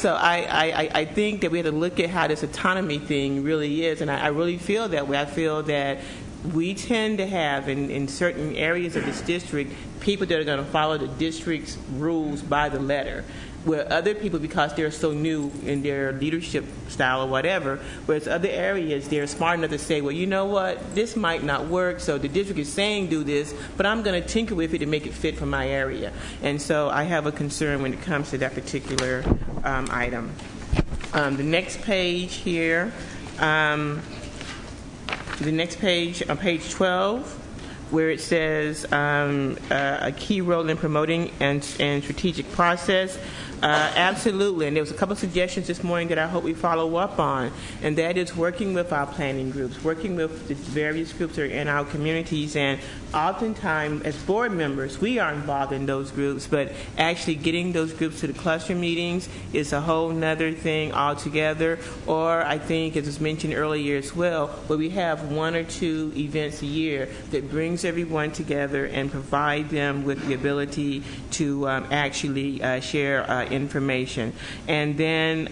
think that we have to look at how this autonomy thing really is, and I really feel that way. I feel that we tend to have in certain areas of this district people that are going to follow the district's rules by the letter, where other people, because they're so new in their leadership style or whatever, whereas other areas they're smart enough to say, well, you know what, this might not work, so the district is saying do this, but I'm going to tinker with it to make it fit for my area. And so I have a concern when it comes to that particular item. The next page here, on page 12, where it says a key role in promoting and strategic process. Absolutely, and there was a couple of suggestions this morning that I hope we follow up on, and that is working with our planning groups, working with the various groups that are in our communities, and oftentimes as board members we are involved in those groups, but actually getting those groups to the cluster meetings is a whole nother thing altogether. Or I think, as was mentioned earlier as well, where we have 1 or 2 events a year that brings everyone together and provide them with the ability to actually share information. And then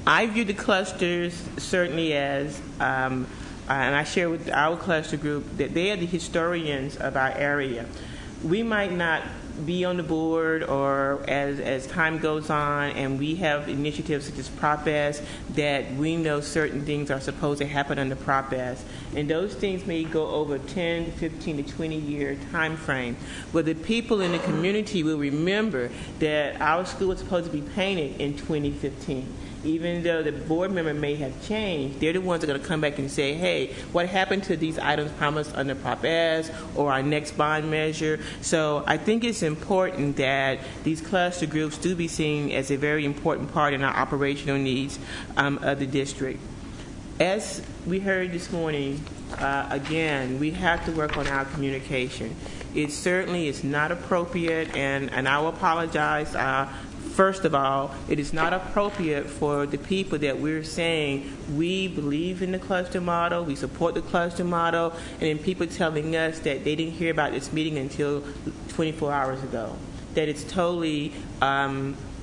I view the clusters certainly as, and I share with our cluster group, that they are the historians of our area. We might not be on the board, or as time goes on and we have initiatives such as Prop S, that we know certain things are supposed to happen under Prop S, and those things may go over 10 to 15 to 20 year time frame, where the people in the community will remember that our school was supposed to be painted in 2015. Even though the board member may have changed, they're the ones that are going to come back and say, hey, what happened to these items promised under Prop S or our next bond measure? So I think it's important that these cluster groups do be seen as a very important part in our operational needs of the district. As we heard this morning, again, we have to work on our communication. It certainly is not appropriate, and I will apologize. First of all, it is not appropriate for the people that we're saying we believe in the cluster model, we support the cluster model, and then people telling us that they didn't hear about this meeting until 24 hours ago. That it's totally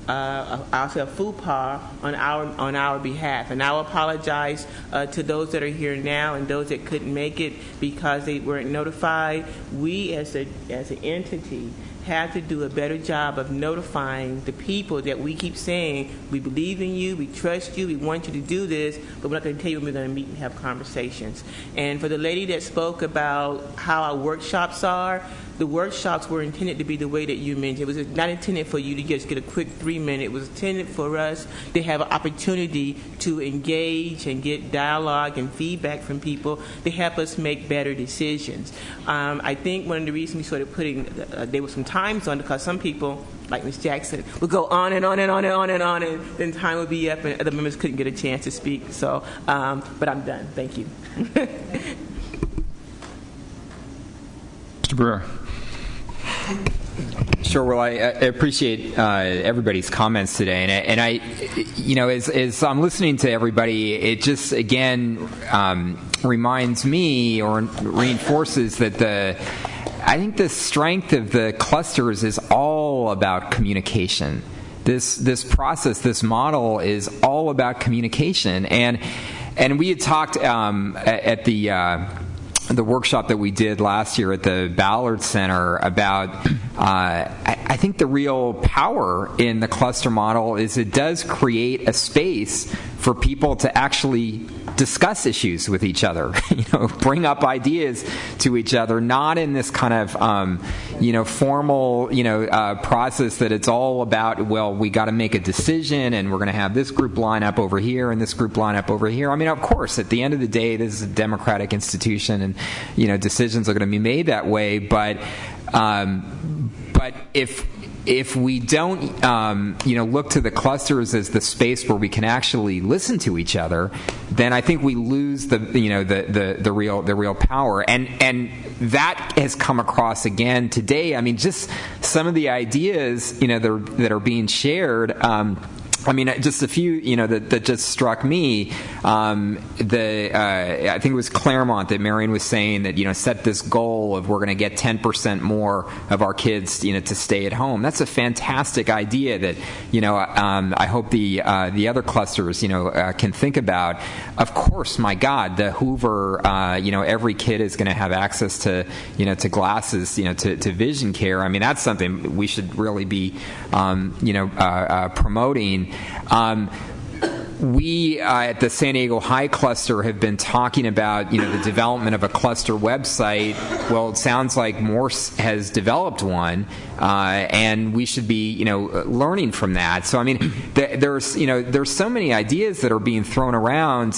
I'll say a faux pas on our behalf. And I'll apologize to those that are here now and those that couldn't make it because they weren't notified. We as an entity have to do a better job of notifying the people that we keep saying, we believe in you, we trust you, we want you to do this, but we're not going to tell you when we're going to meet and have conversations. And for the lady that spoke about how our workshops are, the workshops were intended to be the way that you mentioned. It was not intended for you to just get a quick 3-minute. It was intended for us to have an opportunity to engage and get dialogue and feedback from people to help us make better decisions. I think one of the reasons we started putting, there were some times on it because some people, like Ms. Jackson, would go on and on and on and on and on, and then time would be up and other members couldn't get a chance to speak. So, but I'm done. Thank you.
Mr. Brewer.
Sure. Well, I appreciate everybody's comments today, and I, you know, as I'm listening to everybody, it just again reminds me or reinforces that I think the strength of the clusters is all about communication. This process, this model is all about communication, and we had talked at the workshop that we did last year at the Ballard Center about I think the real power in the cluster model is it does create a space for people to actually discuss issues with each other, bring up ideas to each other, not in this kind of formal process that it's all about, well, we got to make a decision and we're going to have this group line up over here and this group line up over here. I mean, of course, at the end of the day, this is a democratic institution and decisions are going to be made that way, but if we don't, look to the clusters as the space where we can actually listen to each other, then I think we lose the real power. And that has come across again today. I mean, just some of the ideas, that are being shared. Just a few, that just struck me. I think it was Claremont that Marion was saying that, set this goal of we're going to get 10% more of our kids, to stay at home. That's a fantastic idea that, I hope the other clusters, can think about. Of course, my God, the Hoover, every kid is going to have access to, to glasses, to vision care. I mean, that's something we should really be, promoting. We at the San Diego High Cluster have been talking about the development of a cluster website. Well, it sounds like Morse has developed one, and we should be learning from that. So I mean, there's so many ideas that are being thrown around.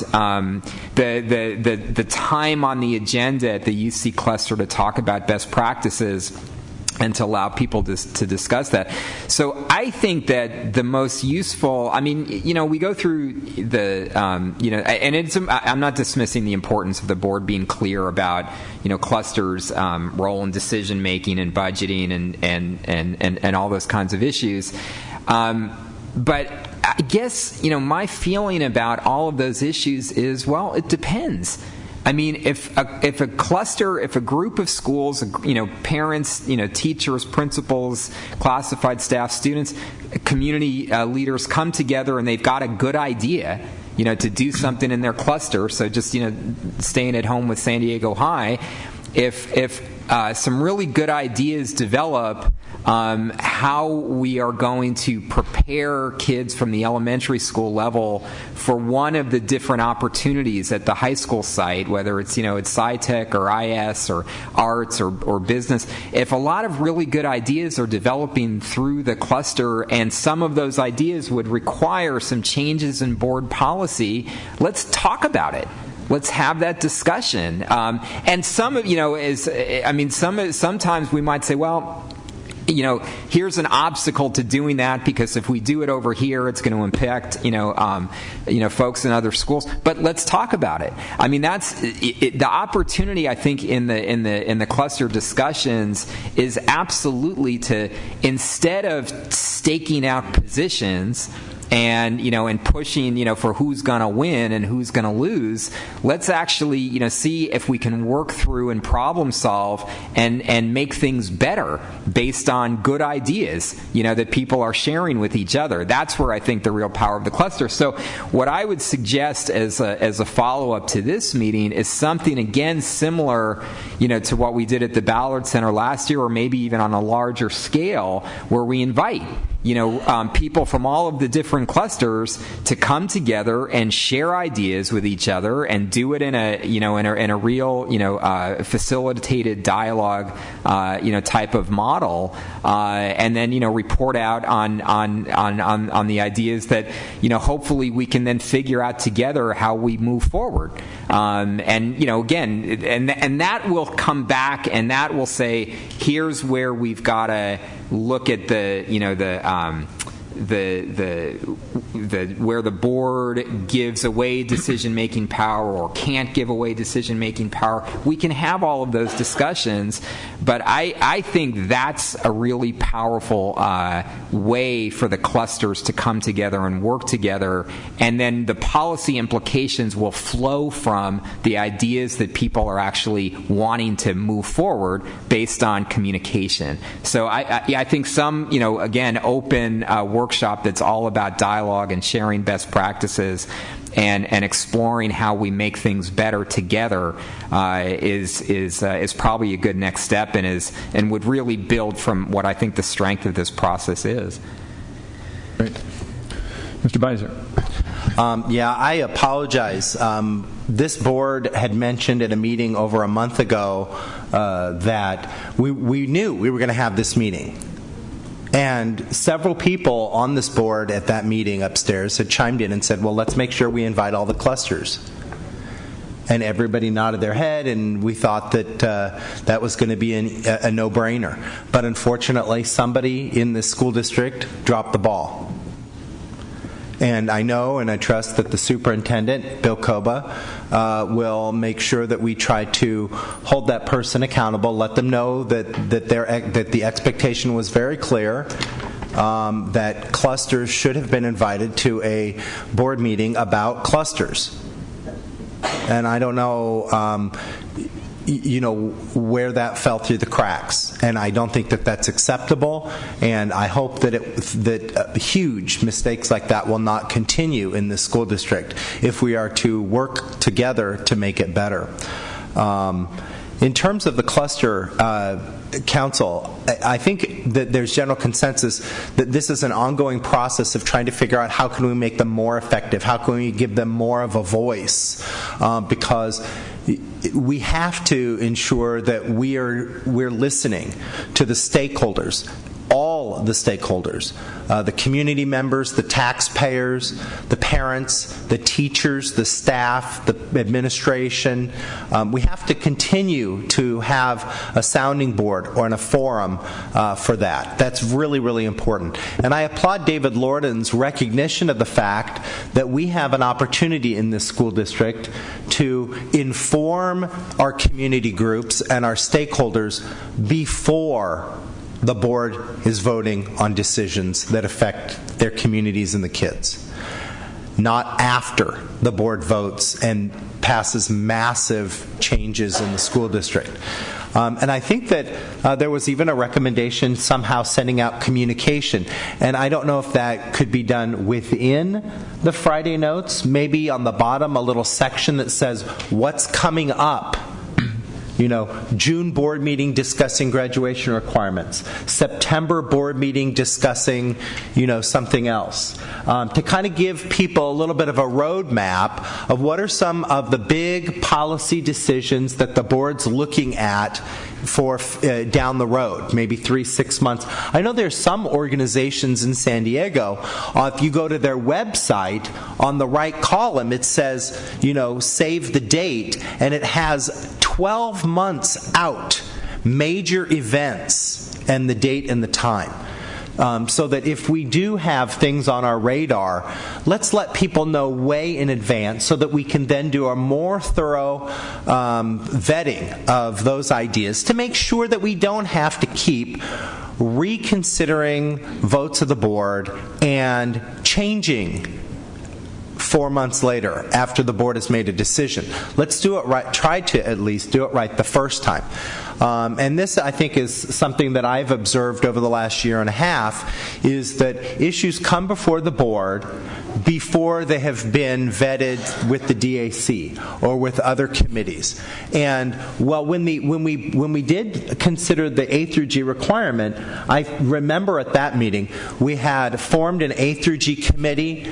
The time on the agenda at the UC Cluster to talk about best practices and to allow people to discuss that. So I think that the most useful, we go through the, and it's, I'm not dismissing the importance of the board being clear about, clusters' role in decision making and budgeting and all those kinds of issues. But I guess, my feeling about all of those issues is, well, it depends. I mean, if a cluster, if a group of schools, parents, teachers, principals, classified staff, students, community leaders come together and they've got a good idea, to do something in their cluster, so just, staying at home with San Diego High, if some really good ideas develop, how we are going to prepare kids from the elementary school level for one of the different opportunities at the high school site, whether it's, it's SciTech or IS or arts or business. If a lot of really good ideas are developing through the cluster and some of those ideas would require some changes in board policy, let's talk about it. Let's have that discussion. And some of, sometimes we might say, well, here's an obstacle to doing that because if we do it over here, it's going to impact, folks in other schools. But let's talk about it. I mean, that's the opportunity. I think in the cluster discussions is absolutely to, instead of staking out positions, and and pushing for who's going to win and who's going to lose. Let's actually see if we can work through and problem solve and make things better based on good ideas that people are sharing with each other. That's where I think the real power of the cluster. So what I would suggest as a follow-up to this meeting is something again similar to what we did at the Ballard Center last year, or maybe even on a larger scale, where we invite people from all of the different clusters to come together and share ideas with each other and do it in a real facilitated dialogue type of model, and then report out on the ideas that hopefully we can then figure out together how we move forward, and again, and that will come back and that will say, here's where we've got to look at where the board gives away decision-making power or can't give away decision-making power. We can have all of those discussions, but I think that's a really powerful way for the clusters to come together and work together, and then the policy implications will flow from the ideas that people are actually wanting to move forward based on communication. So I think some, again, open workshop that's all about dialogue and sharing best practices and exploring how we make things better together is probably a good next step, and would really build from what I think the strength of this process is.
Great. Mr. Beiser.
I apologize. This board had mentioned at a meeting over a month ago that we knew we were going to have this meeting. And several people on this board at that meeting upstairs had chimed in and said, well, let's make sure we invite all the clusters. And everybody nodded their head, and we thought that that was going to be a no-brainer. But unfortunately, somebody in this school district dropped the ball. And I know and I trust that the superintendent, Bill Koba, will make sure that we try to hold that person accountable, let them know that the expectation was very clear, that clusters should have been invited to a board meeting about clusters. And I don't know where that fell through the cracks, and I don't think that that's acceptable, and I hope that huge mistakes like that will not continue in this school district if we are to work together to make it better. In terms of the cluster council, I think that there's general consensus that this is an ongoing process of trying to figure out how can we make them more effective, how can we give them more of a voice, because we have to ensure that we're listening to the stakeholders, all the stakeholders, the community members, the taxpayers, the parents, the teachers, the staff, the administration. We have to continue to have a sounding board or a forum for that. That's really, really important. And I applaud David Lorden's recognition of the fact that we have an opportunity in this school district to inform our community groups and our stakeholders before the board is voting on decisions that affect their communities and the kids, not after the board votes and passes massive changes in the school district. And I think that there was even a recommendation somehow sending out communication. And I don't know if that could be done within the Friday notes, maybe on the bottom a little section that says what's coming up. June board meeting discussing graduation requirements. September board meeting discussing, something else. To kind of give people a little bit of a roadmap of what are some of the big policy decisions that the board's looking at for down the road, maybe 3-6 months. I know there's some organizations in San Diego, if you go to their website, on the right column it says, save the date, and it has 12 months out major events and the date and the time. so that if we do have things on our radar, let's let people know way in advance so that we can then do a more thorough vetting of those ideas to make sure that we don't have to keep reconsidering votes of the board and changing 4 months later after the board has made a decision. Let's do it right, try to at least do it right the first time. And this, I think, is something that I've observed over the last year and a half, is that issues come before the board before they have been vetted with the DAC or with other committees. And well, when we did consider the A through G requirement, I remember at that meeting we had formed an A through G committee.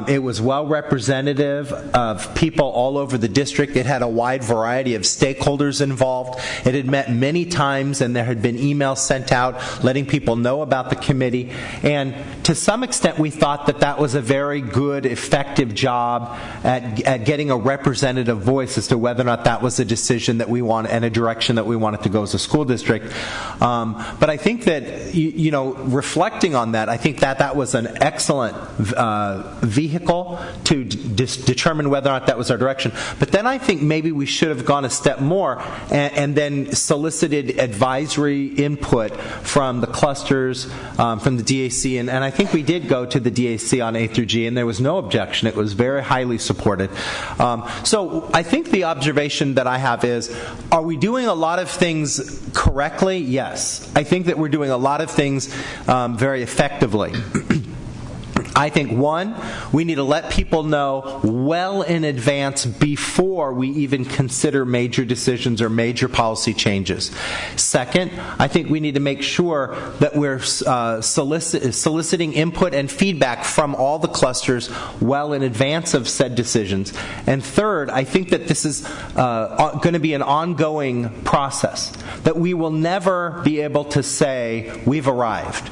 It was well representative of people all over the district. It had a wide variety of stakeholders involved. It had met many times, and there had been emails sent out letting people know about the committee. And to some extent, we thought that that was a very good, effective job at getting a representative voice as to whether or not that was a decision that we want and a direction that we wanted to go as a school district. But I think that, reflecting on that, I think that was an excellent vehicle to determine whether or not that was our direction. But then I think maybe we should have gone a step more and then solicited advisory input from the clusters, from the DAC, and I think we did go to the DAC on A through G, and there was no objection. It was very highly supported. So I think the observation that I have is, are we doing a lot of things correctly? Yes. I think that we're doing a lot of things very effectively. I think, one, we need to let people know well in advance before we even consider major decisions or major policy changes. Second, I think we need to make sure that we're soliciting input and feedback from all the clusters well in advance of said decisions. And third, I think that this is going to be an ongoing process, that we will never be able to say, we've arrived.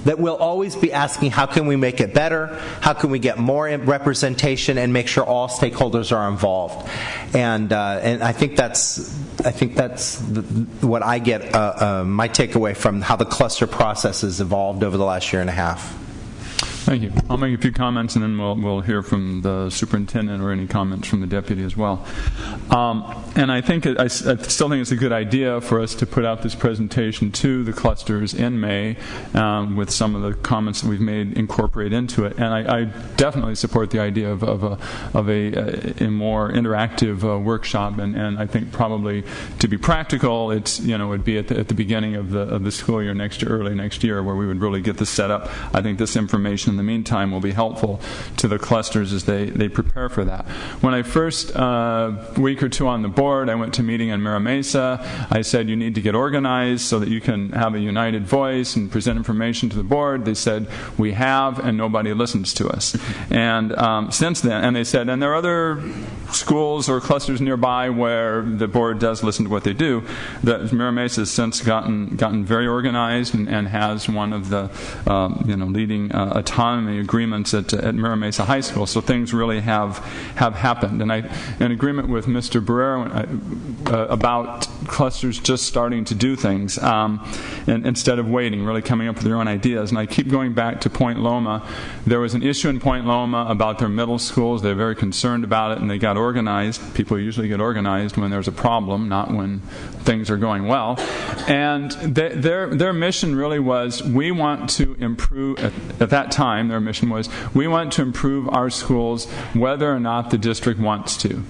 That we'll always be asking, how can we make it better? How can we get more representation and make sure all stakeholders are involved? And I think that's what I get my takeaway from how the cluster process has evolved over the last year and a half.
Thank you. I'll make a few comments, and then we'll hear from the superintendent or any comments from the deputy as well. And I still think it's a good idea for us to put out this presentation to the clusters in May with some of the comments that we've made incorporate into it. And I definitely support the idea of a more interactive workshop. And I think probably to be practical, it'd be at the beginning of the school year next year, early next year, where we would really get this set up. I think this information in the meantime will be helpful to the clusters as they prepare for that. When I first week or two on the board, I went to a meeting in Mira Mesa. I said, you need to get organized so that you can have a united voice and present information to the board. They said, we have, and nobody listens to us. And since then, and they said, and there are other schools or clusters nearby where the board does listen to what they do. That Mira Mesa has since gotten very organized and has one of the leading autonomy agreements at Mira Mesa High School. So things really have happened. And I, in agreement with Mr. Barrera about clusters just starting to do things and instead of waiting, really coming up with their own ideas. And I keep going back to Point Loma. There was an issue in Point Loma about their middle schools. They're very concerned about it, and they got organized. People usually get organized when there's a problem, not when things are going well. And their mission really was, we want to improve, at that time their mission was, we want to improve our schools whether or not the district wants to.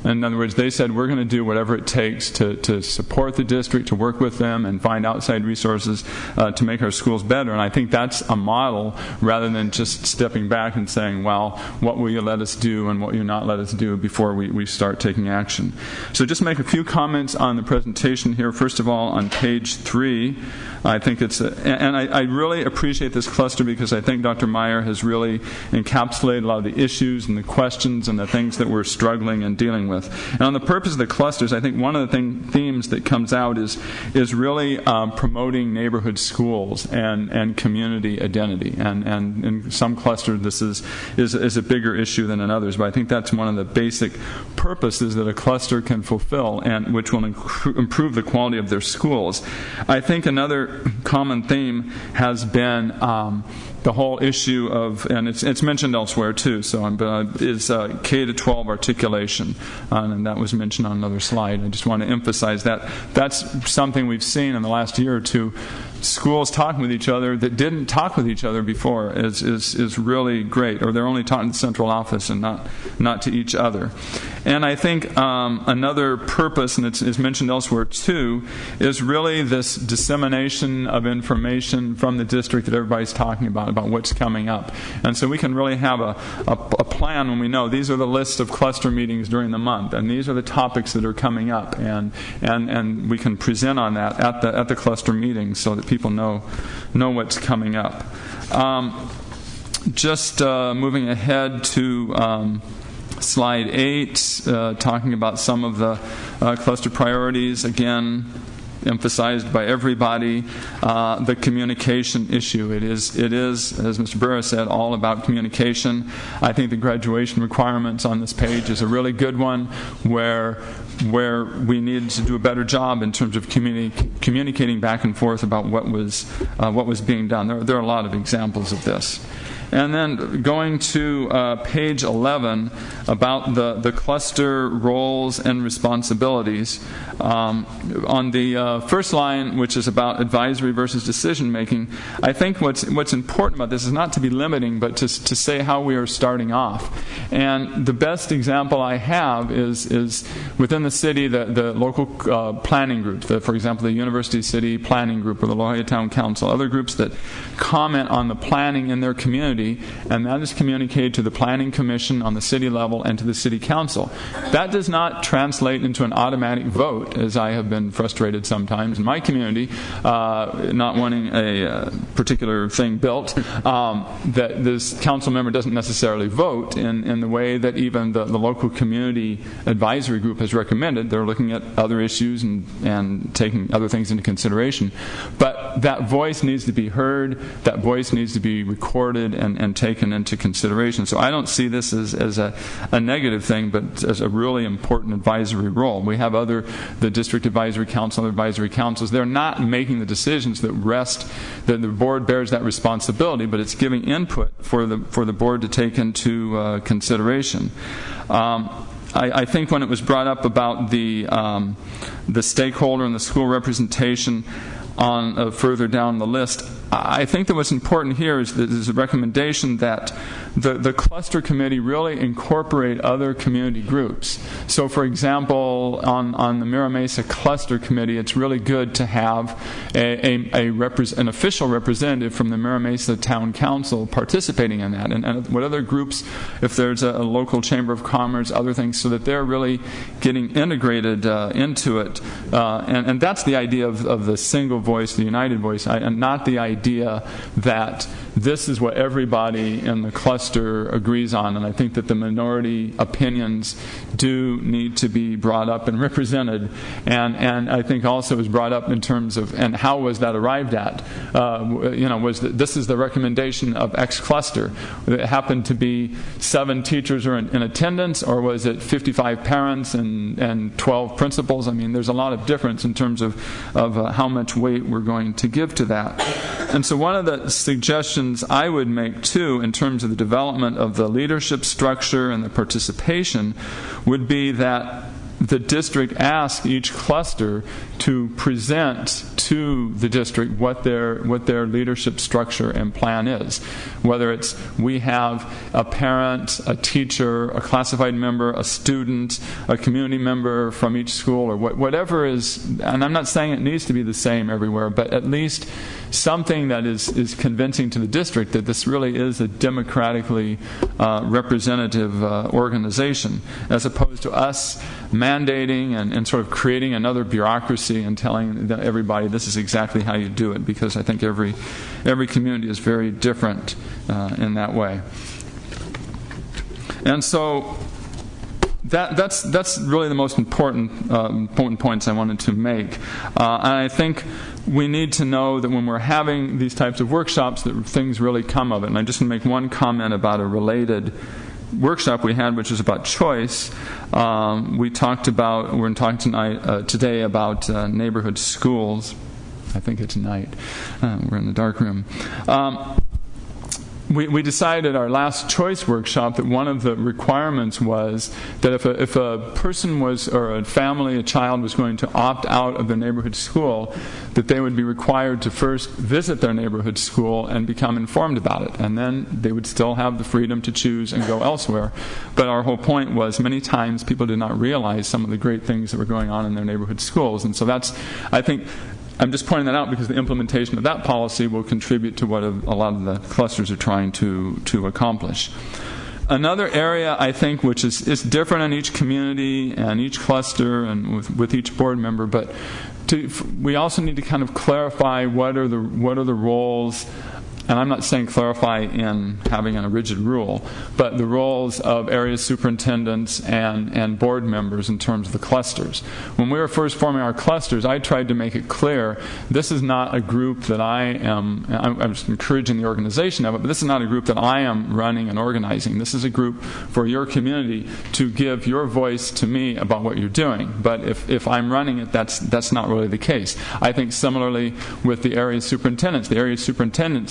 In other words, they said, we're going to do whatever it takes to support the district, to work with them and find outside resources to make our schools better. And I think that's a model rather than just stepping back and saying, well, what will you let us do and what will you not let us do before we start taking action. So just make a few comments on the presentation here. First of all, on page 3, I think I really appreciate this cluster because I think Dr. Meyer has really encapsulated a lot of the issues and the questions and the things that we're struggling and dealing with. with. And on the purpose of the clusters, I think one of the themes that comes out is really promoting neighborhood schools and community identity. And in some clusters, this is a bigger issue than in others. But I think that's one of the basic purposes that a cluster can fulfill, and which will improve the quality of their schools. I think another common theme has been the whole issue of, and it's mentioned elsewhere too, is K-12 articulation, and that was mentioned on another slide. I just want to emphasize that that's something we've seen in the last year or two. Schools talking with each other that didn't talk with each other before is really great, or they're only talking to the central office and not to each other. And I think another purpose, and it's mentioned elsewhere too, is really this dissemination of information from the district that everybody's talking about what's coming up. And so we can really have a plan when we know these are the list of cluster meetings during the month, and these are the topics that are coming up, and we can present on that at the cluster meetings so that people know what's coming up. Just moving ahead to slide 8, talking about some of the cluster priorities, again emphasized by everybody, the communication issue. It is, as Mr. Burra said, all about communication. I think the graduation requirements on this page is a really good one, where we needed to do a better job in terms of communicating back and forth about what was being done. There are a lot of examples of this. And then going to page 11, about the cluster roles and responsibilities. On the first line, which is about advisory versus decision making, I think what's important about this is not to be limiting, but to say how we are starting off. And the best example I have is within the city, the local planning groups, for example, the University City Planning Group or the La Jolla Town Council, other groups that comment on the planning in their community, and that is communicated to the Planning Commission on the city level and to the City Council. That does not translate into an automatic vote, as I have been frustrated sometimes in my community, not wanting a particular thing built, that this council member doesn't necessarily vote in the way that even the local community advisory group has recommended. They're looking at other issues and taking other things into consideration. But that voice needs to be heard, that voice needs to be recorded and taken into consideration. So I don't see this as a negative thing, but as a really important advisory role. We have the district advisory council, other advisory councils. They're not making the decisions that the board bears that responsibility, but it's giving input for the board to take into consideration. I think when it was brought up about the stakeholder and the school representation on further down the list, I think that what's important here is that there's a recommendation that the cluster committee really incorporate other community groups. So, for example, on the Mira Mesa Cluster Committee, it's really good to have an official representative from the Mira Mesa Town Council participating in that, and what other groups, if there's a local chamber of commerce, other things, so that they're really getting integrated into it. And that's the idea of the single voice, the united voice, and not the idea that this is what everybody in the cluster agrees on. And I think that the minority opinions do need to be brought up and represented. And I think also was brought up in terms of, and how was that arrived at? Was that this is the recommendation of X cluster? It happened to be 7 teachers are in attendance, or was it 55 parents and 12 principals? I mean, there's a lot of difference in terms of how much weight we're going to give to that. And so one of the suggestions I would make, too, in terms of the development of the leadership structure and the participation would be that the district ask each cluster to present to the district what their leadership structure and plan is. Whether it's we have a parent, a teacher, a classified member, a student, a community member from each school, or whatever is, and I'm not saying it needs to be the same everywhere, but at least something that is convincing to the district that this really is a democratically representative organization, as opposed to us mandating and sort of creating another bureaucracy and telling everybody this is exactly how you do it, because I think every community is very different in that way. And so that's really the most important points I wanted to make. And I think we need to know that when we're having these types of workshops, that things really come of it. And I just want to make one comment about a related workshop we had, which is about choice. We're talking today about neighborhood schools. I think it's night. We're in the dark room. We decided at our last choice workshop that one of the requirements was that if a person or a family, a child was going to opt out of their neighborhood school, that they would be required to first visit their neighborhood school and become informed about it. And then they would still have the freedom to choose and go elsewhere. But our whole point was many times people did not realize some of the great things that were going on in their neighborhood schools. And so I'm just pointing that out because the implementation of that policy will contribute to what a lot of the clusters are trying to accomplish. Another area, I think, which is different in each community and each cluster and with each board member, but we also need to kind of clarify what are the roles. And I'm not saying clarify in having a rigid rule, but the roles of area superintendents and board members in terms of the clusters. When we were first forming our clusters, I tried to make it clear this is not a group that I'm just encouraging the organization of it, but this is not a group that I am running and organizing. This is a group for your community to give your voice to me about what you're doing. But if I'm running it, that's not really the case. I think similarly with the area superintendents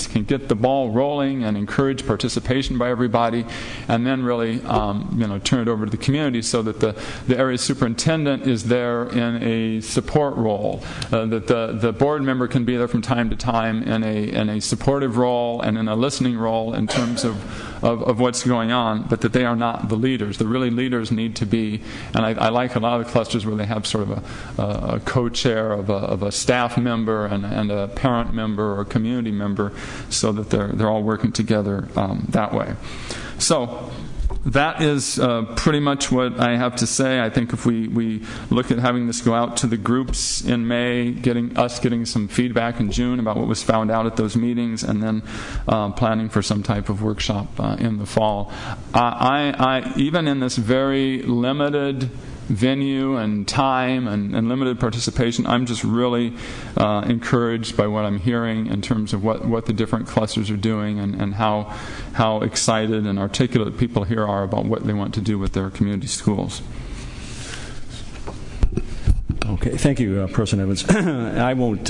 can get the ball rolling and encourage participation by everybody, and then really turn it over to the community so that the area superintendent is there in a support role, that the board member can be there from time to time in a supportive role and in a listening role in terms of what's going on, but that they are not the leaders. The really leaders need to be, and I like a lot of the clusters where they have sort of a co-chair of a staff member and a parent member or community member, so that they're all working together that way. So that is pretty much what I have to say. I think if we look at having this go out to the groups in May, getting some feedback in June about what was found out at those meetings, and then planning for some type of workshop in the fall. I even in this very limited venue and time and limited participation, I'm just really encouraged by what I'm hearing in terms of what the different clusters are doing and how excited and articulate people here are about what they want to do with their community schools.
Okay, thank you, President Evans. I won't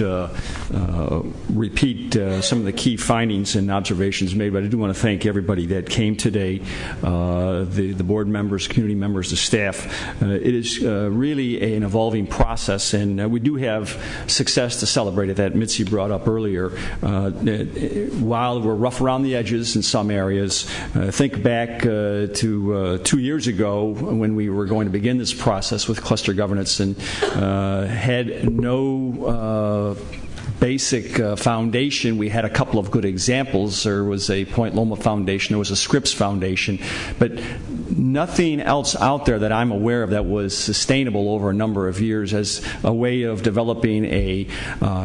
repeat some of the key findings and observations made, but I do want to thank everybody that came today, the board members, community members, the staff. It is really an evolving process, and we do have success to celebrate that Mitzi brought up earlier. While we're rough around the edges in some areas, think back to 2 years ago when we were going to begin this process with cluster governance and had no basic foundation. We had a couple of good examples. There was a Point Loma Foundation, there was a Scripps Foundation, but nothing else out there that I'm aware of that was sustainable over a number of years as a way of developing a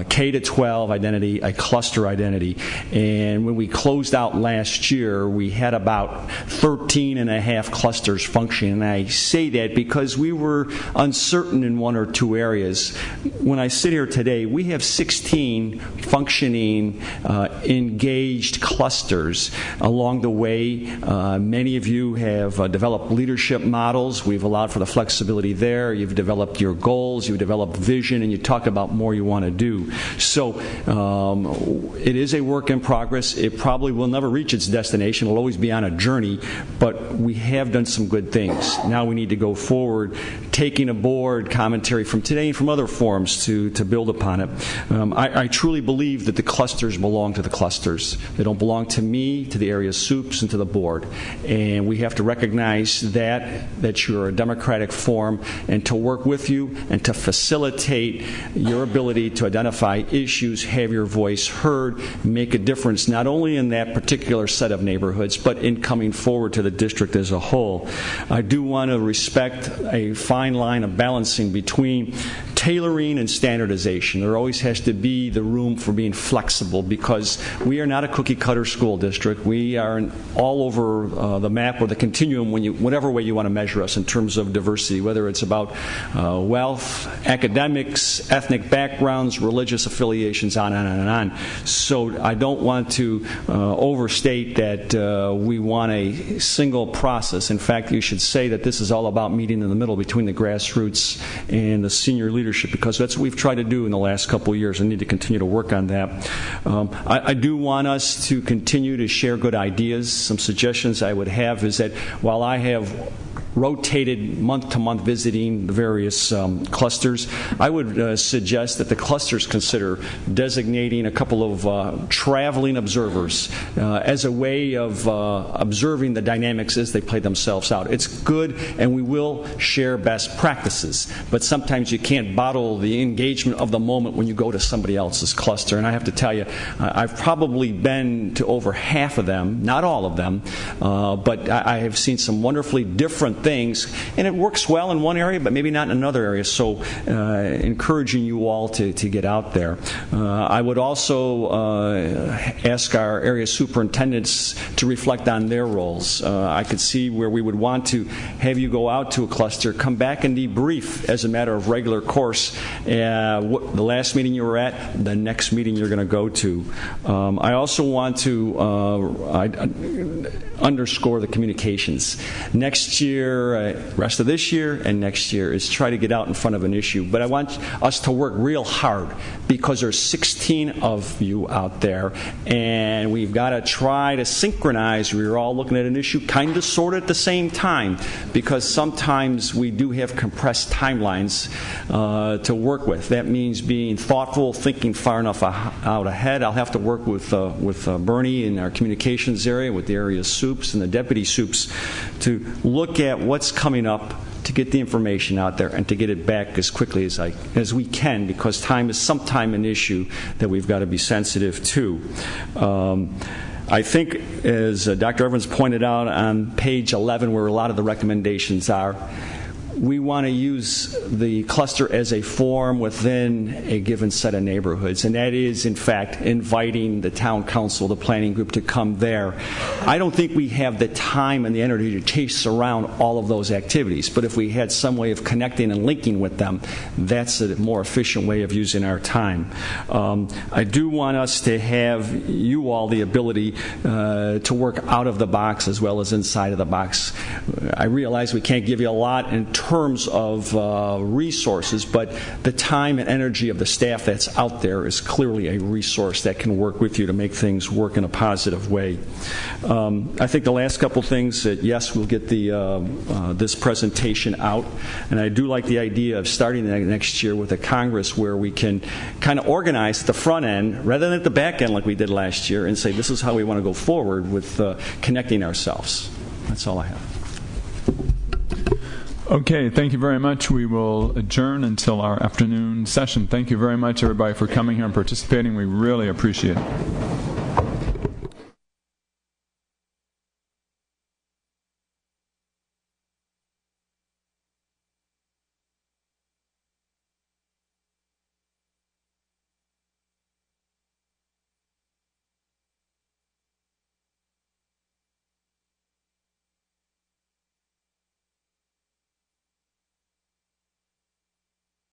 K-12 identity, a cluster identity. And when we closed out last year, we had about 13 and a half clusters functioning. And I say that because we were uncertain in one or two areas. When I sit here today, we have 16 functioning, engaged clusters along the way. Many of you have developed leadership models. We've allowed for the flexibility there. You've developed your goals, you've developed vision, and you talk about more you want to do. So it is a work in progress. It probably will never reach its destination. It'll always be on a journey, but we have done some good things. Now we need to go forward, taking aboard commentary from today and from other forums to build upon it. I truly believe that the clusters belong to the clusters. They don't belong to me, to the area soups, and to the board. And we have to recognize that you're a democratic forum, and to work with you and to facilitate your ability to identify issues, have your voice heard, make a difference not only in that particular set of neighborhoods, but in coming forward to the district as a whole. I do want to respect a fine line of balancing between tailoring and standardization. There always has to be be the room for being flexible, because we are not a cookie-cutter school district. We are all over the map or the continuum, whatever way you want to measure us in terms of diversity, whether it's about wealth, academics, ethnic backgrounds, religious affiliations, on and on and on. So I don't want to overstate that we want a single process. In fact, you should say that this is all about meeting in the middle between the grassroots and the senior leadership, because that's what we've tried to do in the last couple of years and need to continue to work on that. I do want us to continue to share good ideas. Some suggestions I would have is that while I have rotated month to month visiting the various clusters, I would suggest that the clusters consider designating a couple of traveling observers as a way of observing the dynamics as they play themselves out. It's good, and we will share best practices, but sometimes you can't bottle the engagement of the moment when you go to somebody else's cluster. And I have to tell you, I've probably been to over half of them, not all of them, but I have seen some wonderfully different things, and it works well in one area but maybe not in another area, so encouraging you all to get out there. I would also ask our area superintendents to reflect on their roles. I could see where we would want to have you go out to a cluster, come back and debrief as a matter of regular course the last meeting you were at, the next meeting you're going to go to. I also want to underscore the communications. Next year, rest of this year and next year, is try to get out in front of an issue. But I want us to work real hard, because there's 16 of you out there, and we've got to try to synchronize. We're all looking at an issue kind of sort of at the same time, because sometimes we do have compressed timelines to work with. That means being thoughtful, thinking far enough out ahead. I'll have to work with Bernie in our communications area, with the area soups and the deputy soups, to look at what's coming up, to get the information out there and to get it back as quickly as we can, because time is sometime an issue that we've got to be sensitive to. I think, as Dr. Evans pointed out on page 11, where a lot of the recommendations are, we want to use the cluster as a forum within a given set of neighborhoods, and that is, in fact, inviting the town council, the planning group, to come there. I don't think we have the time and the energy to chase around all of those activities, but if we had some way of connecting and linking with them, that's a more efficient way of using our time. I do want us to have you all the ability to work out of the box as well as inside of the box. I realize we can't give you a lot in terms of resources, but the time and energy of the staff that's out there is clearly a resource that can work with you to make things work in a positive way. I think the last couple things, that yes, we'll get this presentation out, and I do like the idea of starting next year with a Congress where we can kind of organize at the front end rather than at the back end like we did last year, and say this is how we want to go forward with connecting ourselves. That's all I have.
Okay, thank you very much. We will adjourn until our afternoon session. Thank you very much, everybody, for coming here and participating. We really appreciate it.